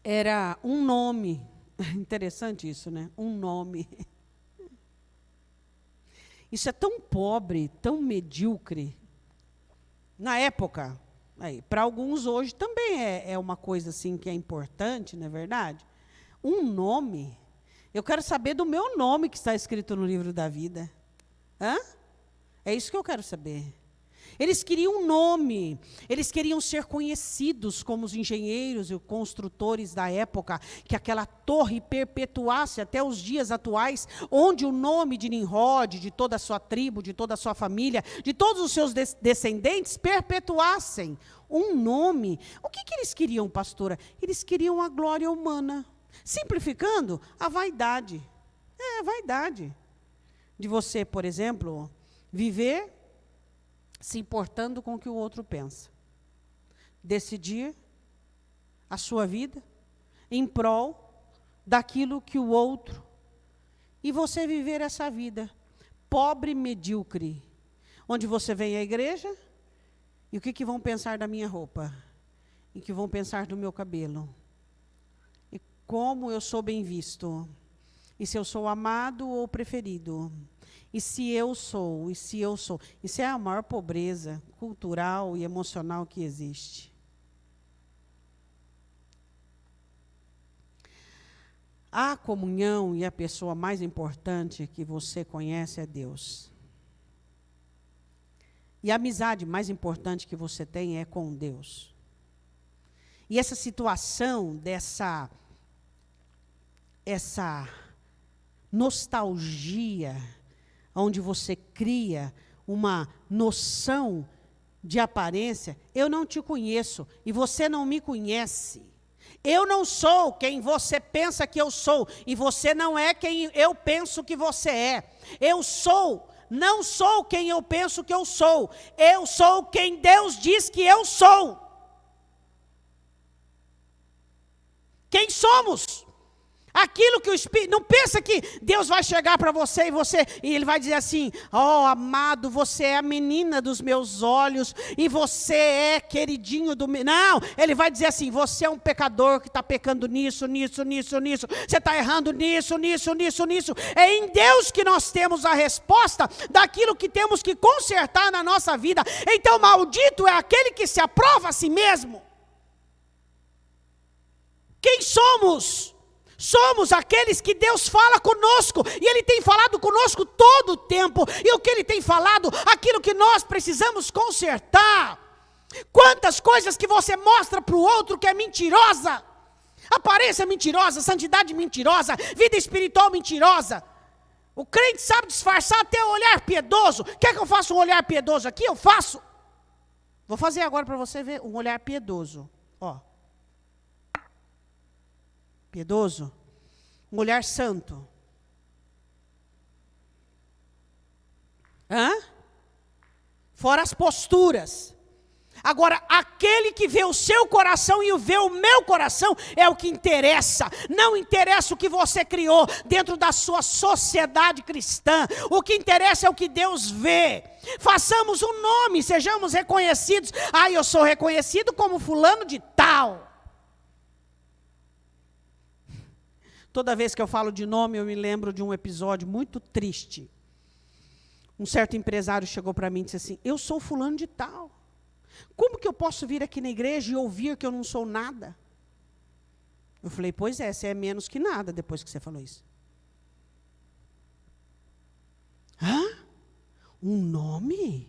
era um nome. Interessante isso, né? Um nome. Isso é tão pobre, tão medíocre. Na época, para alguns hoje também é uma coisa assim que é importante, não é verdade? Um nome. Eu quero saber do meu nome que está escrito no livro da vida. Hã? É isso que eu quero saber. Eles queriam um nome, eles queriam ser conhecidos como os engenheiros e construtores da época, que aquela torre perpetuasse até os dias atuais, onde o nome de Nimrod, de toda a sua tribo, de toda a sua família, de todos os seus descendentes, perpetuassem um nome. O que eles queriam, pastora? Eles queriam a glória humana. Simplificando, a vaidade. A vaidade. De você, por exemplo, viver se importando com o que o outro pensa. Decidir a sua vida em prol daquilo que o outro. E você viver essa vida pobre, medíocre. Onde você vem à igreja, e o que vão pensar da minha roupa? E o que vão pensar do meu cabelo? E como eu sou bem visto? E se eu sou amado ou preferido? E se eu sou? Isso é a maior pobreza cultural e emocional que existe. A comunhão e a pessoa mais importante que você conhece é Deus. E a amizade mais importante que você tem é com Deus. E essa situação essa nostalgia, onde você cria uma noção de aparência, eu não te conheço e você não me conhece. Eu não sou quem você pensa que eu sou e você não é quem eu penso que você é. Não sou quem eu penso que eu sou quem Deus diz que eu sou. Quem somos? Aquilo que o Espírito, não pensa que Deus vai chegar para você e Ele vai dizer assim, amado, você é a menina dos meus olhos, e você é queridinho do meu, não, Ele vai dizer assim, você é um pecador que está pecando nisso, você está errando nisso, é em Deus que nós temos a resposta daquilo que temos que consertar na nossa vida. Então maldito é aquele que se aprova a si mesmo. Quem somos? Somos aqueles que Deus fala conosco, e Ele tem falado conosco todo o tempo, e o que Ele tem falado, aquilo que nós precisamos consertar. Quantas coisas que você mostra para o outro que é mentirosa, aparência mentirosa, santidade mentirosa, vida espiritual mentirosa. O crente sabe disfarçar até o olhar piedoso. Quer que eu faça um olhar piedoso aqui? Eu faço. Vou fazer agora para você ver um olhar piedoso, piedoso, um olhar santo. Fora as posturas. Agora, aquele que vê o seu coração e vê o meu coração é o que interessa. Não interessa o que você criou dentro da sua sociedade cristã. O que interessa é o que Deus vê. Façamos um nome, sejamos reconhecidos. Eu sou reconhecido como fulano de tal. Toda vez que eu falo de nome, eu me lembro de um episódio muito triste. Um certo empresário chegou para mim e disse assim, eu sou fulano de tal. Como que eu posso vir aqui na igreja e ouvir que eu não sou nada? Eu falei, pois é, você é menos que nada depois que você falou isso. Um nome?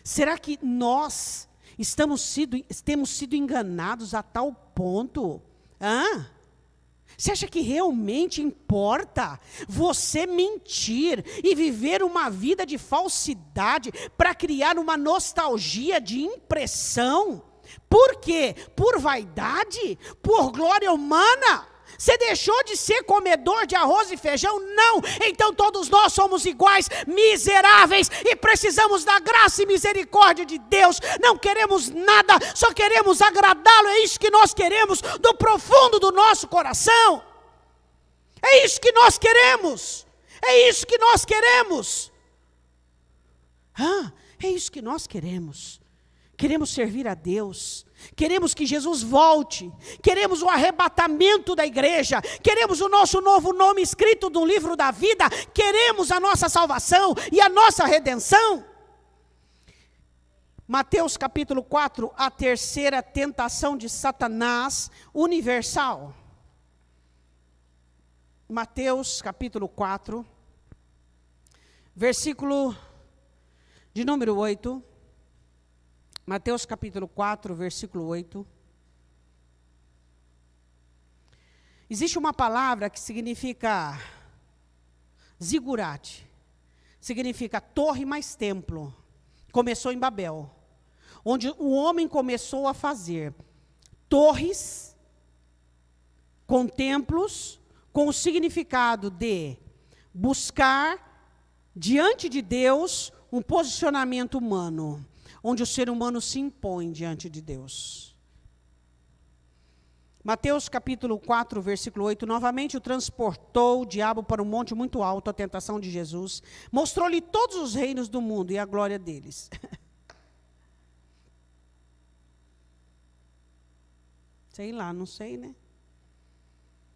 Será que nós temos sido enganados a tal ponto? Você acha que realmente importa você mentir e viver uma vida de falsidade para criar uma nostalgia de impressão? Por quê? Por vaidade? Por glória humana? Você deixou de ser comedor de arroz e feijão? Não! Então todos nós somos iguais, miseráveis, e precisamos da graça e misericórdia de Deus. Não queremos nada, só queremos agradá-lo. É isso que nós queremos do profundo do nosso coração. É isso que nós queremos. É isso que nós queremos. É isso que nós queremos. Queremos servir a Deus. Queremos que Jesus volte, queremos o arrebatamento da igreja, queremos o nosso novo nome escrito no livro da vida, queremos a nossa salvação e a nossa redenção. Mateus capítulo 4, a terceira tentação de Satanás universal. Mateus capítulo 4, versículo de número 8. Mateus capítulo 4, versículo 8. Existe uma palavra que significa zigurate. Significa torre mais templo. Começou em Babel, onde o homem começou a fazer torres com templos, com o significado de buscar diante de Deus um posicionamento humano, onde o ser humano se impõe diante de Deus. Mateus capítulo 4, versículo 8, novamente o transportou o diabo para um monte muito alto, a tentação de Jesus, mostrou-lhe todos os reinos do mundo e a glória deles. Sei lá, não sei, né?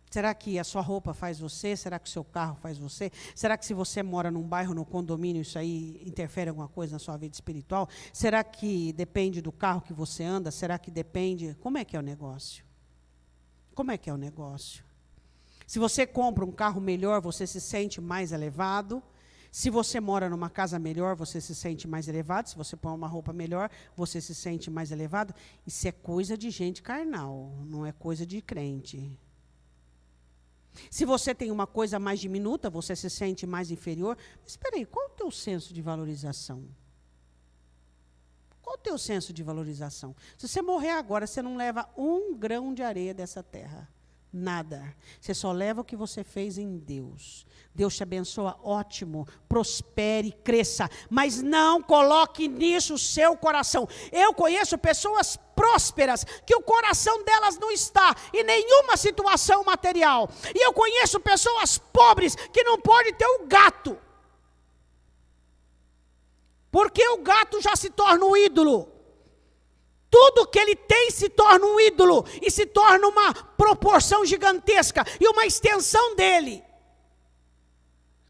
Será que a sua roupa faz você? Será que o seu carro faz você? Será que se você mora num bairro, num condomínio, isso aí interfere em alguma coisa na sua vida espiritual? Será que depende do carro que você anda? Será que depende? Como é que é o negócio? Como é que é o negócio? Se você compra um carro melhor, você se sente mais elevado. Se você mora numa casa melhor, você se sente mais elevado. Se você põe uma roupa melhor, você se sente mais elevado. Isso é coisa de gente carnal, não é coisa de crente. Se você tem uma coisa mais diminuta, você se sente mais inferior. Mas espera aí, qual é o teu senso de valorização? Qual o teu senso de valorização? Se você morrer agora, você não leva um grão de areia dessa terra. Nada. Você só leva o que você fez em Deus. Deus te abençoa, ótimo, prospere, cresça. Mas não coloque nisso o seu coração. Eu conheço pessoas prósperas, que o coração delas não está em nenhuma situação material. E eu conheço pessoas pobres, que não podem ter um gato. Porque o gato já se torna um ídolo. Tudo que ele tem se torna um ídolo. E se torna uma proporção gigantesca. E uma extensão dele.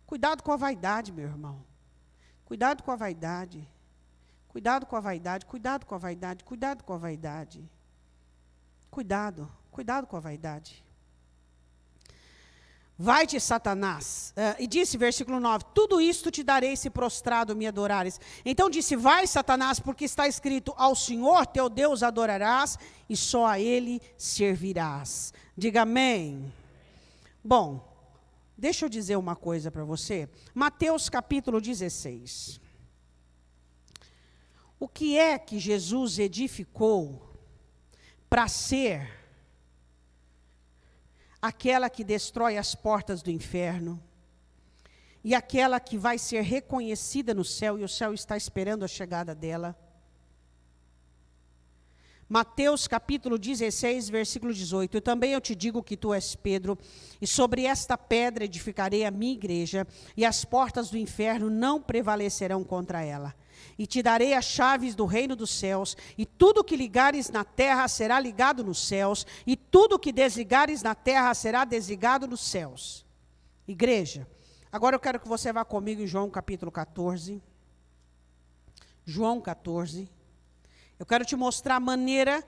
Cuidado com a vaidade, meu irmão. Cuidado com a vaidade. Cuidado com a vaidade. Cuidado com a vaidade. Cuidado com a vaidade. Cuidado. Cuidado com a vaidade. Vai-te, Satanás. E disse, versículo 9, tudo isto te darei se prostrado me adorares. Então disse, vai, Satanás, porque está escrito, ao Senhor teu Deus adorarás, e só a Ele servirás. Diga amém. Bom, deixa eu dizer uma coisa para você. Mateus capítulo 16. O que é que Jesus edificou para ser aquela que destrói as portas do inferno, e aquela que vai ser reconhecida no céu, e o céu está esperando a chegada dela? Mateus capítulo 16, versículo 18. Também eu te digo que tu és Pedro, e sobre esta pedra edificarei a minha igreja, e as portas do inferno não prevalecerão contra ela. E te darei as chaves do reino dos céus, e tudo que ligares na terra será ligado nos céus, e tudo que desligares na terra será desligado nos céus. Igreja, agora eu quero que você vá comigo em João capítulo 14. João 14. Eu quero te mostrar a maneira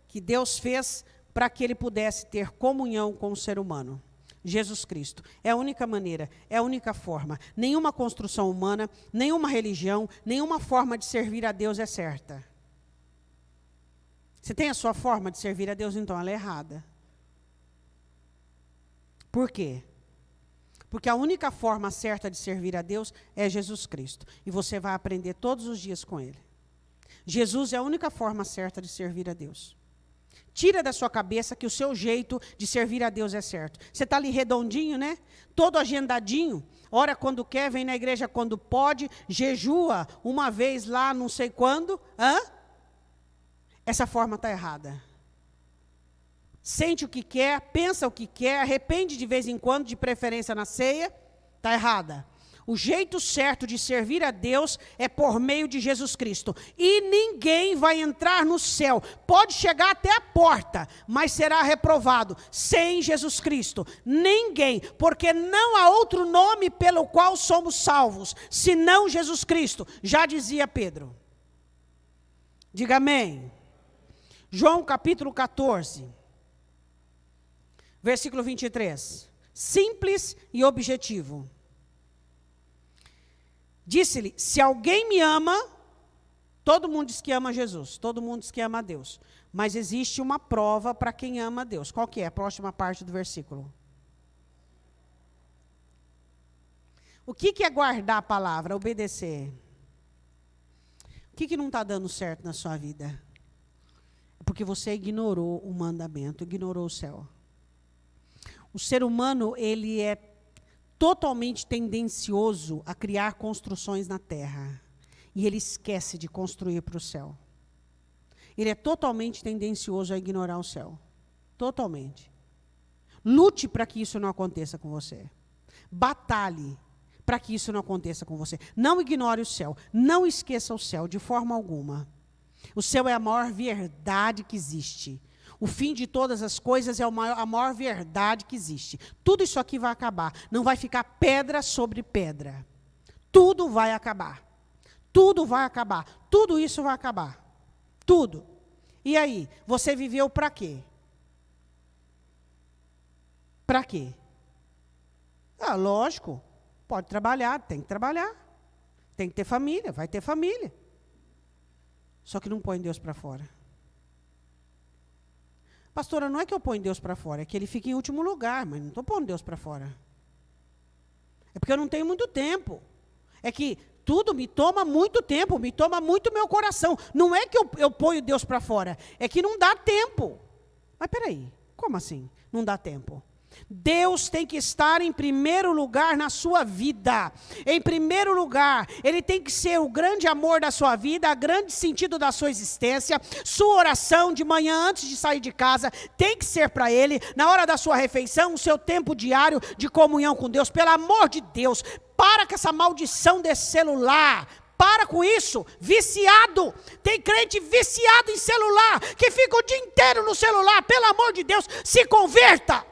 que Deus fez para que ele pudesse ter comunhão com o ser humano. Jesus Cristo. É a única maneira, é a única forma. Nenhuma construção humana, nenhuma religião, nenhuma forma de servir a Deus é certa. Você tem a sua forma de servir a Deus, então ela é errada. Por quê? Porque a única forma certa de servir a Deus é Jesus Cristo. E você vai aprender todos os dias com Ele. Jesus é a única forma certa de servir a Deus. Tira da sua cabeça que o seu jeito de servir a Deus é certo. Você está ali redondinho, né? Todo agendadinho. Ora quando quer, vem na igreja quando pode, jejua uma vez lá, não sei quando. Essa forma está errada. Sente o que quer, pensa o que quer, arrepende de vez em quando, de preferência na ceia. Está errada. O jeito certo de servir a Deus é por meio de Jesus Cristo. E ninguém vai entrar no céu. Pode chegar até a porta, mas será reprovado sem Jesus Cristo. Ninguém, porque não há outro nome pelo qual somos salvos, senão Jesus Cristo. Já dizia Pedro. Diga amém. João capítulo 14, versículo 23. Simples e objetivo. Disse-lhe, se alguém me ama, todo mundo diz que ama Jesus, todo mundo diz que ama a Deus. Mas existe uma prova para quem ama a Deus. Qual que é a próxima parte do versículo? O que é guardar a palavra, obedecer? O que não está dando certo na sua vida? É porque você ignorou o mandamento, ignorou o céu. O ser humano, ele é totalmente tendencioso a criar construções na terra. E ele esquece de construir para o céu. Ele é totalmente tendencioso a ignorar o céu. Totalmente. Lute para que isso não aconteça com você. Batalhe para que isso não aconteça com você. Não ignore o céu. Não esqueça o céu, de forma alguma. O céu é a maior verdade que existe. O fim de todas as coisas é a maior verdade que existe. Tudo isso aqui vai acabar. Não vai ficar pedra sobre pedra. Tudo vai acabar. Tudo vai acabar. Tudo isso vai acabar. Tudo. E aí, você viveu para quê? Para quê? Lógico. Pode trabalhar, tem que trabalhar. Tem que ter família, vai ter família. Só que não põe Deus para fora. Pastora, não é que eu ponho Deus para fora, é que ele fica em último lugar, mas não estou pondo Deus para fora. É porque eu não tenho muito tempo. É que tudo me toma muito tempo, me toma muito meu coração. Não é que eu ponho Deus para fora, é que não dá tempo. Mas peraí, como assim? Não dá tempo. Deus tem que estar em primeiro lugar na sua vida. Em primeiro lugar, Ele tem que ser o grande amor da sua vida, o grande sentido da sua existência. Sua oração de manhã antes de sair de casa tem que ser para Ele. Na hora da sua refeição, o seu tempo diário de comunhão com Deus. Pelo amor de Deus, para com essa maldição desse celular. Para com isso, viciado. Tem crente viciado em celular, que fica o dia inteiro no celular. Pelo amor de Deus, se converta.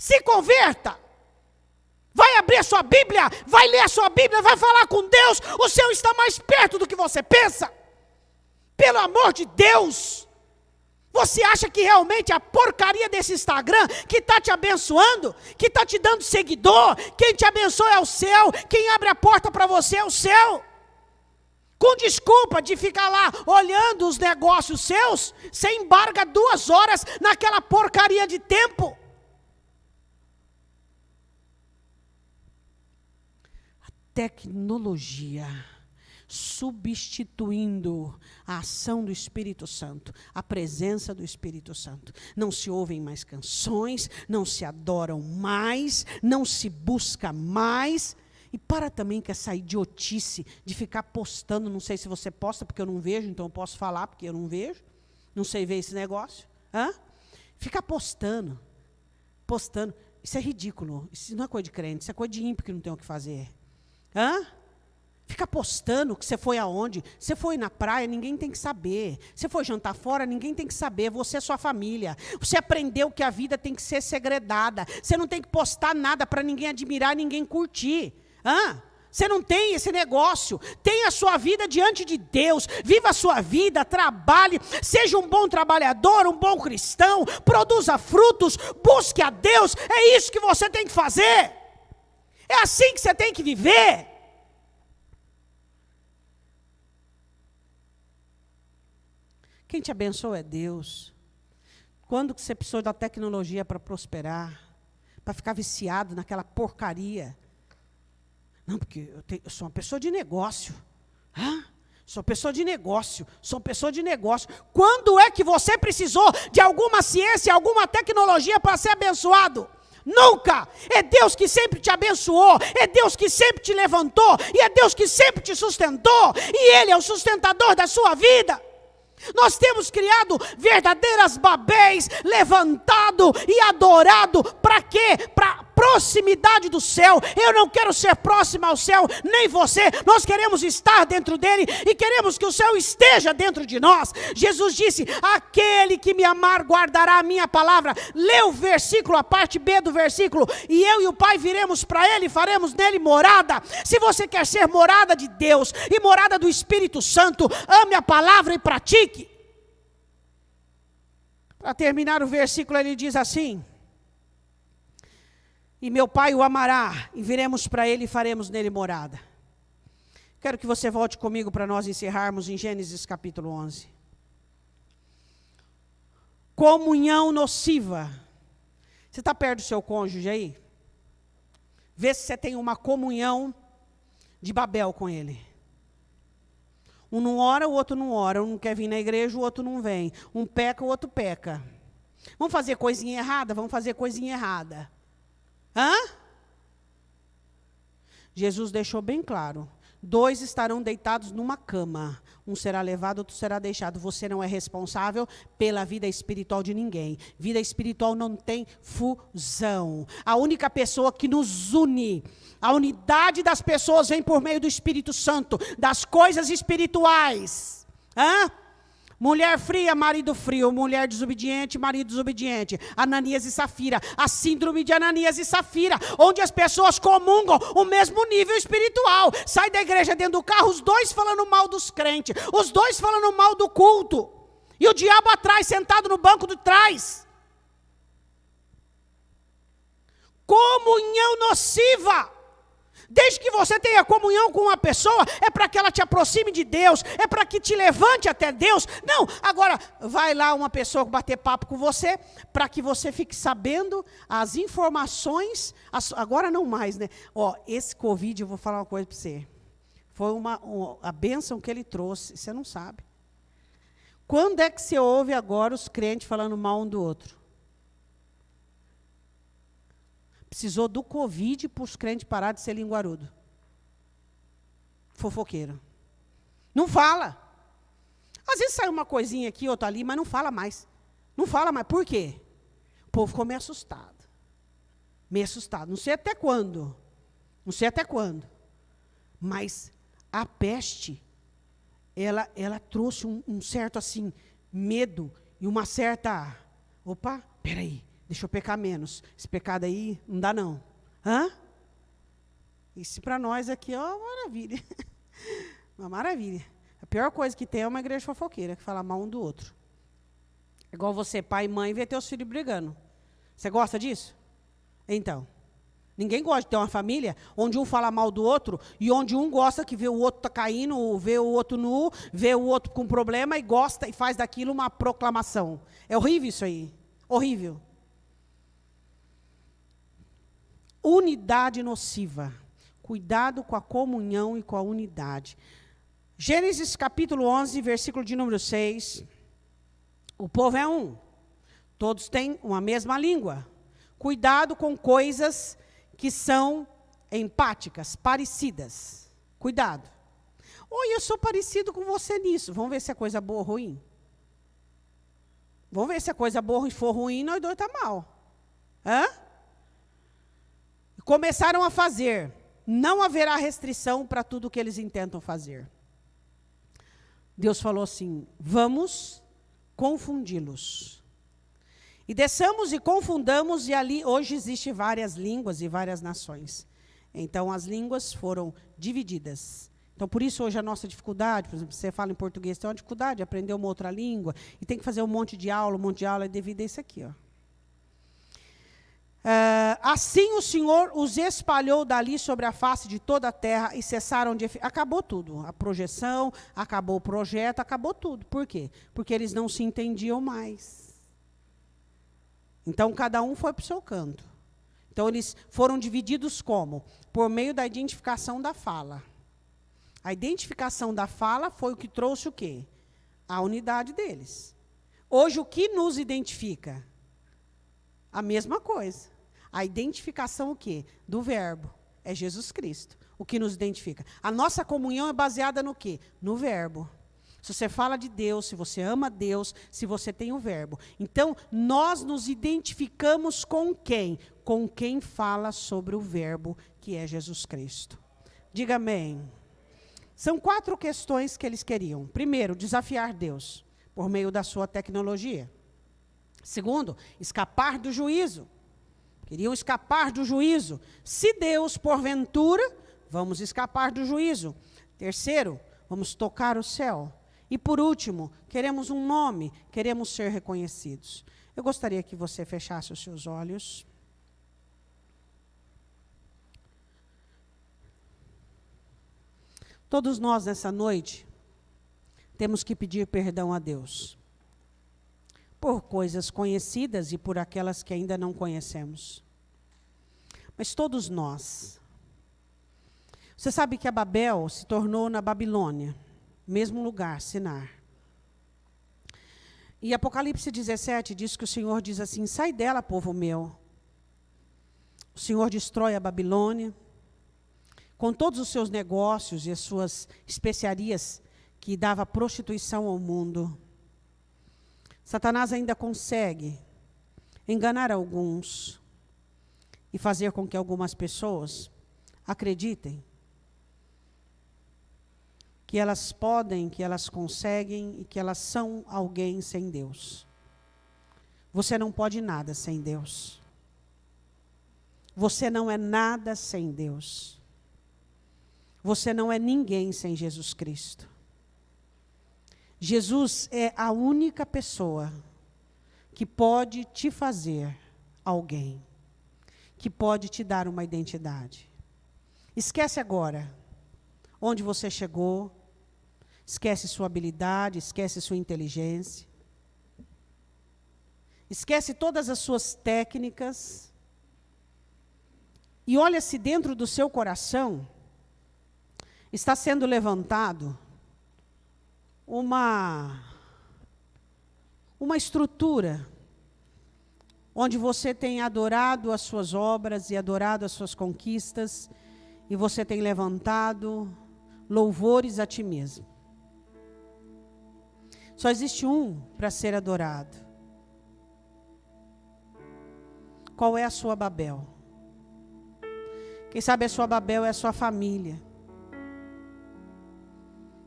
Se converta. Vai abrir a sua Bíblia, vai ler a sua Bíblia, vai falar com Deus. O céu está mais perto do que você pensa. Pelo amor de Deus. Você acha que realmente a porcaria desse Instagram, que está te abençoando, que está te dando seguidor, quem te abençoa é o céu, quem abre a porta para você é o céu. Com desculpa de ficar lá olhando os negócios seus, você embarga 2 horas naquela porcaria de tempo. Tecnologia substituindo a ação do Espírito Santo, a presença do Espírito Santo. Não se ouvem mais canções, não se adoram mais, não se busca mais. E para também com essa idiotice de ficar postando, não sei se você posta, porque eu não vejo, então eu posso falar, porque eu não vejo, não sei ver esse negócio. Ficar postando, isso é ridículo, isso não é coisa de crente, isso é coisa de ímpio que não tem o que fazer. Fica postando que você foi aonde? Você foi na praia, ninguém tem que saber. Você foi jantar fora, ninguém tem que saber. Você é sua família. Você aprendeu que a vida tem que ser segredada. Você não tem que postar nada para ninguém admirar, ninguém curtir. Você não tem esse negócio. Tenha a sua vida diante de Deus. Viva a sua vida, trabalhe. Seja um bom trabalhador, um bom cristão. Produza frutos, busque a Deus. É isso que você tem que fazer. É assim que você tem que viver. Quem te abençoa é Deus. Quando que você precisou da tecnologia para prosperar? Para ficar viciado naquela porcaria? Não, porque eu sou uma pessoa de negócio. Sou pessoa de negócio. Sou pessoa de negócio. Quando é que você precisou de alguma ciência, alguma tecnologia para ser abençoado? Nunca! É Deus que sempre te abençoou, é Deus que sempre te levantou, e é Deus que sempre te sustentou, e Ele é o sustentador da sua vida. Nós temos criado verdadeiras Babéis, levantado e adorado, para quê? Para proximidade do céu. Eu não quero ser próximo ao céu, nem você. Nós queremos estar dentro dele e queremos que o céu esteja dentro de nós. Jesus disse, aquele que me amar guardará a minha palavra. Lê o versículo, a parte B do versículo, e eu e o Pai viremos para ele e faremos nele morada. Se você quer ser morada de Deus e morada do Espírito Santo, ame a palavra e pratique. Para terminar o versículo, ele diz assim, e meu Pai o amará, e viremos para ele e faremos nele morada. Quero que você volte comigo para nós encerrarmos em Gênesis capítulo 11. Comunhão nociva. Você está perto do seu cônjuge aí? Vê se você tem uma comunhão de Babel com ele. Um não ora, o outro não ora. Um não quer vir na igreja, o outro não vem. Um peca, o outro peca. Vamos fazer coisinha errada? Vamos fazer coisinha errada. Hã? Jesus deixou bem claro. 2 estarão deitados numa cama. Um será levado, outro será deixado. Você não é responsável pela vida espiritual de ninguém. Vida espiritual não tem fusão. A única pessoa que nos une, a unidade das pessoas vem por meio do Espírito Santo, das coisas espirituais. Hã? Mulher fria, marido frio. Mulher desobediente, marido desobediente. Ananias e Safira. A síndrome de Ananias e Safira, onde as pessoas comungam o mesmo nível espiritual. Sai da igreja dentro do carro, os 2 falando mal dos crentes. Os 2 falando mal do culto. E o diabo atrás, sentado no banco de trás. Comunhão nociva. Desde que você tenha comunhão com uma pessoa, é para que ela te aproxime de Deus, é para que te levante até Deus. Não, agora vai lá uma pessoa bater papo com você, para que você fique sabendo as informações, agora não mais, né? Ó, esse Covid, eu vou falar uma coisa para você, foi a bênção que ele trouxe, você não sabe. Quando é que você ouve agora os crentes falando mal um do outro? Precisou do Covid para os crentes parar de ser linguarudo. Fofoqueiro. Não fala. Às vezes sai uma coisinha aqui, outra ali, mas não fala mais. Não fala mais. Por quê? O povo ficou meio assustado. Meio assustado. Não sei até quando. Não sei até quando. Mas a peste, ela trouxe um certo, assim, medo e uma certa... Opa, peraí. Deixa eu pecar menos. Esse pecado aí, não dá não. Hã? Isso para nós aqui é uma maravilha. Uma maravilha. A pior coisa que tem é uma igreja fofoqueira, que fala mal um do outro. Igual você, pai e mãe, vê teus filhos brigando. Você gosta disso? Então. Ninguém gosta de ter uma família onde um fala mal do outro e onde um gosta que vê o outro tá caindo, vê o outro nu, vê o outro com problema e gosta e faz daquilo uma proclamação. É horrível isso aí. Horrível. Unidade nociva. Cuidado com a comunhão e com a unidade. Gênesis capítulo 11, versículo de número 6. O povo é um. Todos têm uma mesma língua. Cuidado com coisas que são empáticas, parecidas. Cuidado. Oi, eu sou parecido com você nisso. Vamos ver se é coisa boa ou ruim. Vamos ver se é coisa boa e for ruim, nós dois tá mal. Hã? Começaram a fazer. Não haverá restrição para tudo o que eles intentam fazer. Deus falou assim, vamos confundi-los. E desçamos e confundamos, e ali hoje existem várias línguas e várias nações. Então as línguas foram divididas. Então por isso hoje a nossa dificuldade, por exemplo, você fala em português, tem uma dificuldade de aprender uma outra língua, e tem que fazer um monte de aula é devido a isso aqui, ó. Assim o Senhor os espalhou dali sobre a face de toda a terra e cessaram de... Acabou tudo. A projeção, acabou o projeto, acabou tudo. Por quê? Porque eles não se entendiam mais. Então, cada um foi para o seu canto. Então, eles foram divididos como? Por meio da identificação da fala. A identificação da fala foi o que trouxe o quê? A unidade deles. Hoje, o que nos identifica? A mesma coisa. A identificação o quê? Do verbo. É Jesus Cristo. O que nos identifica. A nossa comunhão é baseada no quê? No verbo. Se você fala de Deus, se você ama Deus, se você tem o verbo. Então, nós nos identificamos com quem? Com quem fala sobre o verbo, que é Jesus Cristo. Diga amém. São 4 questões que eles queriam. Primeiro, desafiar Deus, por meio da sua tecnologia. Segundo, escapar do juízo. Queriam escapar do juízo. Se Deus, porventura, vamos escapar do juízo. Terceiro, vamos tocar o céu. E por último, queremos um nome, queremos ser reconhecidos. Eu gostaria que você fechasse os seus olhos. Todos nós, nessa noite, temos que pedir perdão a Deus. Por coisas conhecidas e por aquelas que ainda não conhecemos. Mas todos nós. Você sabe que a Babel se tornou na Babilônia, mesmo lugar, Sinar. E Apocalipse 17 diz que o Senhor diz assim: sai dela, povo meu. O Senhor destrói a Babilônia, com todos os seus negócios e as suas especiarias que dava prostituição ao mundo. Satanás ainda consegue enganar alguns e fazer com que algumas pessoas acreditem que elas podem, que elas conseguem e que elas são alguém sem Deus. Você não pode nada sem Deus. Você não é nada sem Deus. Você não é ninguém sem Jesus Cristo. Jesus é a única pessoa que pode te fazer alguém, que pode te dar uma identidade. Esquece agora onde você chegou, esquece sua habilidade, esquece sua inteligência, esquece todas as suas técnicas e olha se dentro do seu coração está sendo levantado uma estrutura onde você tem adorado as suas obras e adorado as suas conquistas e você tem levantado louvores a ti mesmo. Só existe um para ser adorado. Qual é a sua Babel? Quem sabe a sua Babel é a sua família.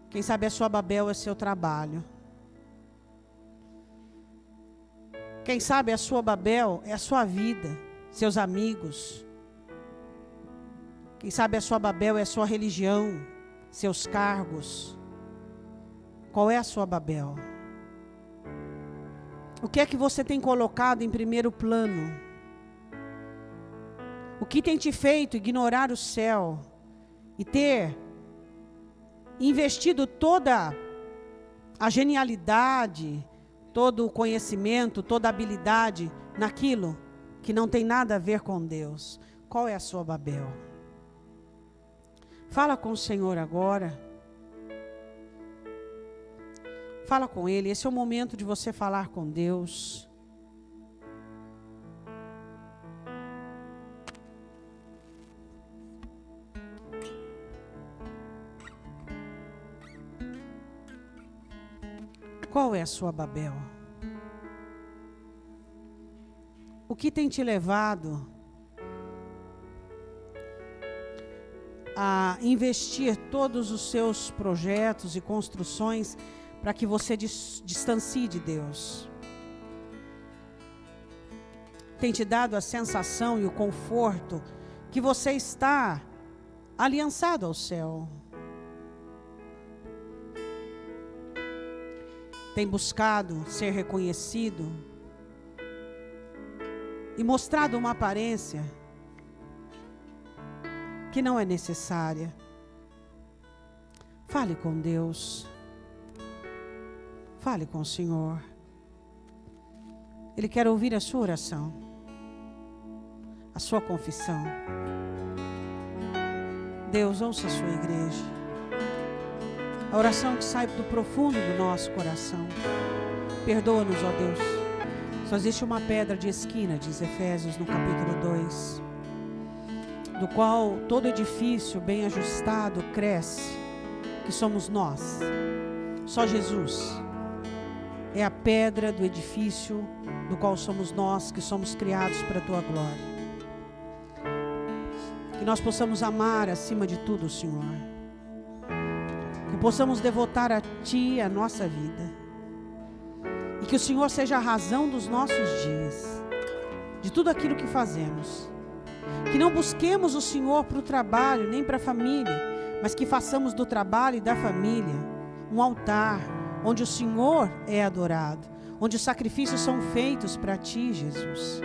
Quem sabe a sua Babel é seu trabalho. Quem sabe a sua Babel é a sua vida, seus amigos. Quem sabe a sua Babel é a sua religião, seus cargos. Qual é a sua Babel? O que é que você tem colocado em primeiro plano? O que tem te feito ignorar o céu e ter investido toda a genialidade, todo o conhecimento, toda a habilidade naquilo que não tem nada a ver com Deus? Qual é a sua Babel? Fala com o Senhor agora. Fala com Ele. Esse é o momento de você falar com Deus. Qual é a sua Babel? O que tem te levado a investir todos os seus projetos e construções para que você distancie de Deus? Tem te dado a sensação e o conforto que você está aliançado ao céu? Tem buscado ser reconhecido e mostrado uma aparência que não é necessária? Fale com Deus. Fale com o Senhor. Ele quer ouvir a sua oração, a sua confissão. Deus, ouça a sua igreja. A oração que sai do profundo do nosso coração. Perdoa-nos, ó Deus. Só existe uma pedra de esquina, diz Efésios no capítulo 2, do qual todo edifício bem ajustado cresce, que somos nós. Só Jesus é a pedra do edifício do qual somos nós, que somos criados para a Tua glória. Que nós possamos amar acima de tudo o Senhor. Que possamos devotar a Ti a nossa vida. E que o Senhor seja a razão dos nossos dias, de tudo aquilo que fazemos. Que não busquemos o Senhor para o trabalho, nem para a família, mas que façamos do trabalho e da família um altar, onde o Senhor é adorado, onde os sacrifícios são feitos para Ti, Jesus.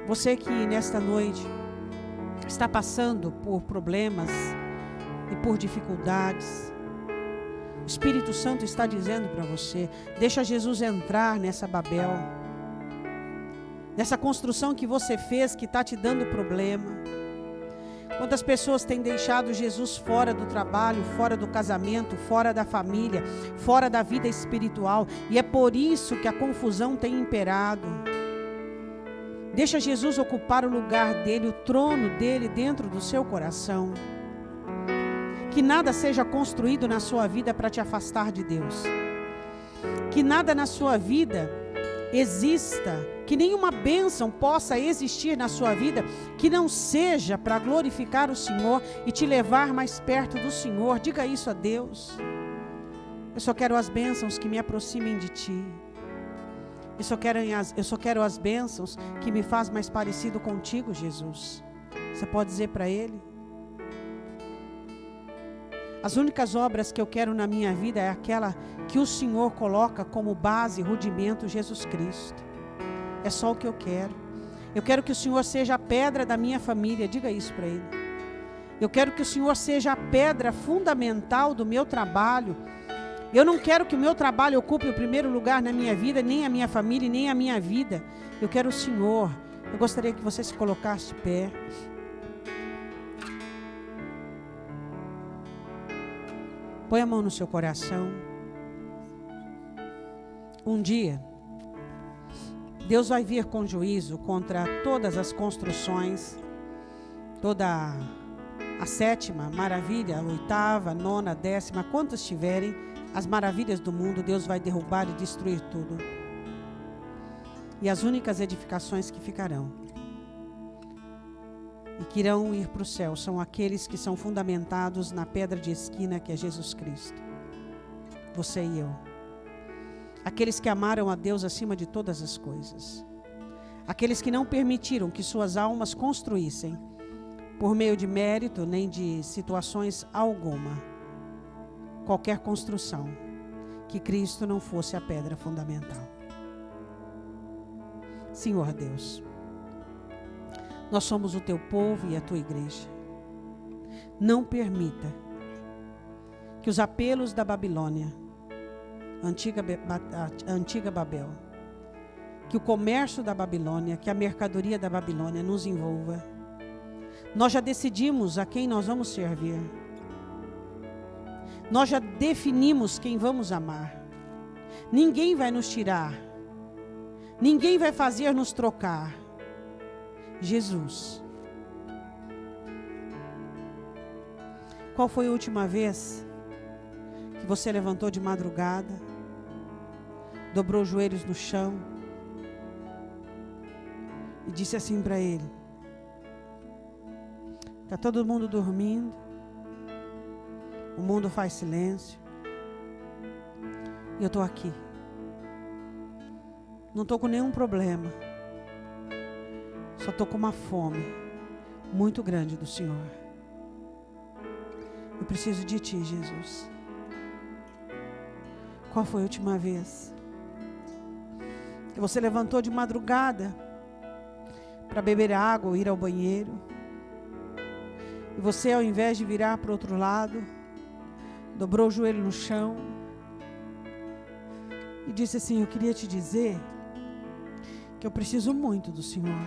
Você que nesta noite está passando por problemas e por dificuldades. O Espírito Santo está dizendo para você: deixa Jesus entrar nessa Babel, nessa construção que você fez que está te dando problema. Quantas pessoas têm deixado Jesus fora do trabalho, fora do casamento, fora da família, fora da vida espiritual, e é por isso que a confusão tem imperado. Deixa Jesus ocupar o lugar dele, o trono dele dentro do seu coração. Que nada seja construído na sua vida para te afastar de Deus. Que nada na sua vida exista, que nenhuma bênção possa existir na sua vida que não seja para glorificar o Senhor e te levar mais perto do Senhor. Diga isso a Deus. Eu só quero as bênçãos que me aproximem de Ti. Eu só quero as bênçãos que me faz mais parecido contigo, Jesus. Você pode dizer para Ele? As únicas obras que eu quero na minha vida é aquela que o Senhor coloca como base, rudimento, Jesus Cristo. É só o que eu quero. Eu quero que o Senhor seja a pedra da minha família. Diga isso para Ele. Eu quero que o Senhor seja a pedra fundamental do meu trabalho. Eu não quero que o meu trabalho ocupe o primeiro lugar na minha vida, nem a minha família, nem a minha vida. Eu quero o Senhor. Eu gostaria que você se colocasse de pé. Põe a mão no seu coração. Um dia, Deus vai vir com juízo contra todas as construções, toda a 7ª maravilha, a 8ª, 9ª, 10ª, quantas tiverem, as maravilhas do mundo, Deus vai derrubar e destruir tudo. E as únicas edificações que ficarão e que irão ir para o céu são aqueles que são fundamentados na pedra de esquina, que é Jesus Cristo. Você e eu. Aqueles que amaram a Deus acima de todas as coisas. Aqueles que não permitiram que suas almas construíssem, por meio de mérito, nem de situações alguma, qualquer construção, que Cristo não fosse a pedra fundamental. Senhor Deus, nós somos o Teu povo e a Tua igreja. Não permita que os apelos da Babilônia, a antiga Babel, que o comércio da Babilônia, que a mercadoria da Babilônia nos envolva. Nós já decidimos a quem nós vamos servir. Nós já definimos quem vamos amar. Ninguém vai nos tirar. Ninguém vai fazer nos trocar. Jesus. Qual foi a última vez que você levantou de madrugada, dobrou os joelhos no chão e disse assim para Ele: está todo mundo dormindo, o mundo faz silêncio e eu estou aqui, não estou com nenhum problema, só estou com uma fome muito grande do Senhor. Eu preciso de Ti, Jesus. Qual foi a última vez que você levantou de madrugada para beber água ou ir ao banheiro, e você, ao invés de virar para o outro lado, dobrou o joelho no chão e disse assim: eu queria te dizer que eu preciso muito do Senhor.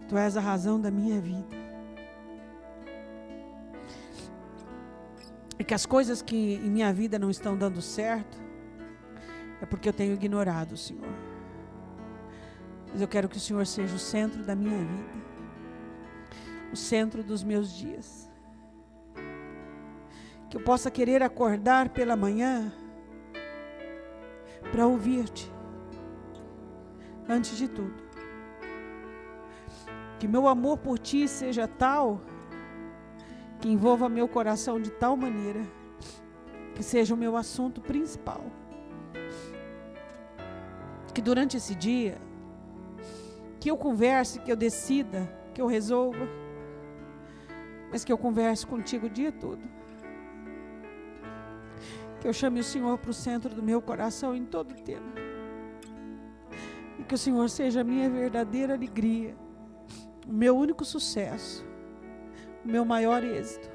Tu és a razão da minha vida. E que as coisas que em minha vida não estão dando certo é porque eu tenho ignorado o Senhor. Mas eu quero que o Senhor seja o centro da minha vida, o centro dos meus dias. Que eu possa querer acordar pela manhã para ouvir-te antes de tudo. Que meu amor por Ti seja tal que envolva meu coração de tal maneira que seja o meu assunto principal. Que durante esse dia, que eu converse, que eu decida, que eu resolva, mas que eu converse contigo o dia todo. Que eu chame o Senhor para o centro do meu coração em todo o tempo. E que o Senhor seja a minha verdadeira alegria, o meu único sucesso, O meu maior êxito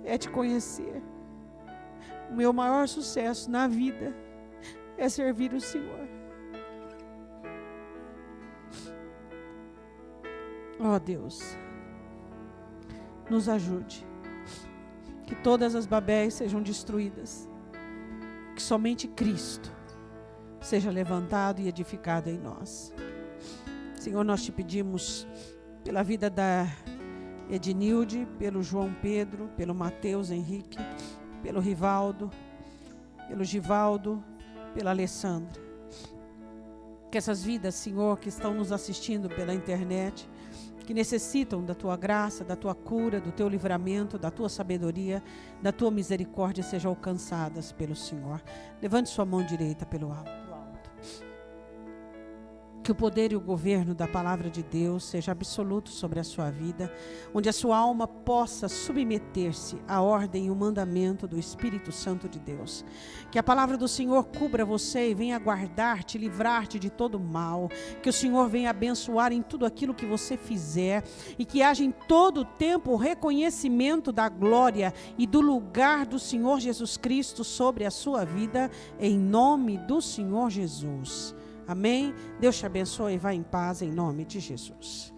é te conhecer. O meu maior sucesso na vida é servir o Senhor. Ó Deus, nos ajude. Que todas as Babéis sejam destruídas. Que somente Cristo seja levantado e edificado em nós. Senhor, nós te pedimos pela vida da Ednilde, pelo João Pedro, pelo Mateus Henrique, pelo Rivaldo, pelo Givaldo, pela Alessandra. Que essas vidas, Senhor, que estão nos assistindo pela internet, que necessitam da tua graça, da tua cura, do teu livramento, da tua sabedoria, da tua misericórdia, sejam alcançadas pelo Senhor. Levante sua mão direita pelo alto. Que o poder e o governo da palavra de Deus seja absoluto sobre a sua vida, onde a sua alma possa submeter-se à ordem e o mandamento do Espírito Santo de Deus. Que a palavra do Senhor cubra você e venha guardar-te, livrar-te de todo mal. Que o Senhor venha abençoar em tudo aquilo que você fizer e que haja em todo o tempo o reconhecimento da glória e do lugar do Senhor Jesus Cristo sobre a sua vida, em nome do Senhor Jesus. Amém? Deus te abençoe e vá em paz em nome de Jesus.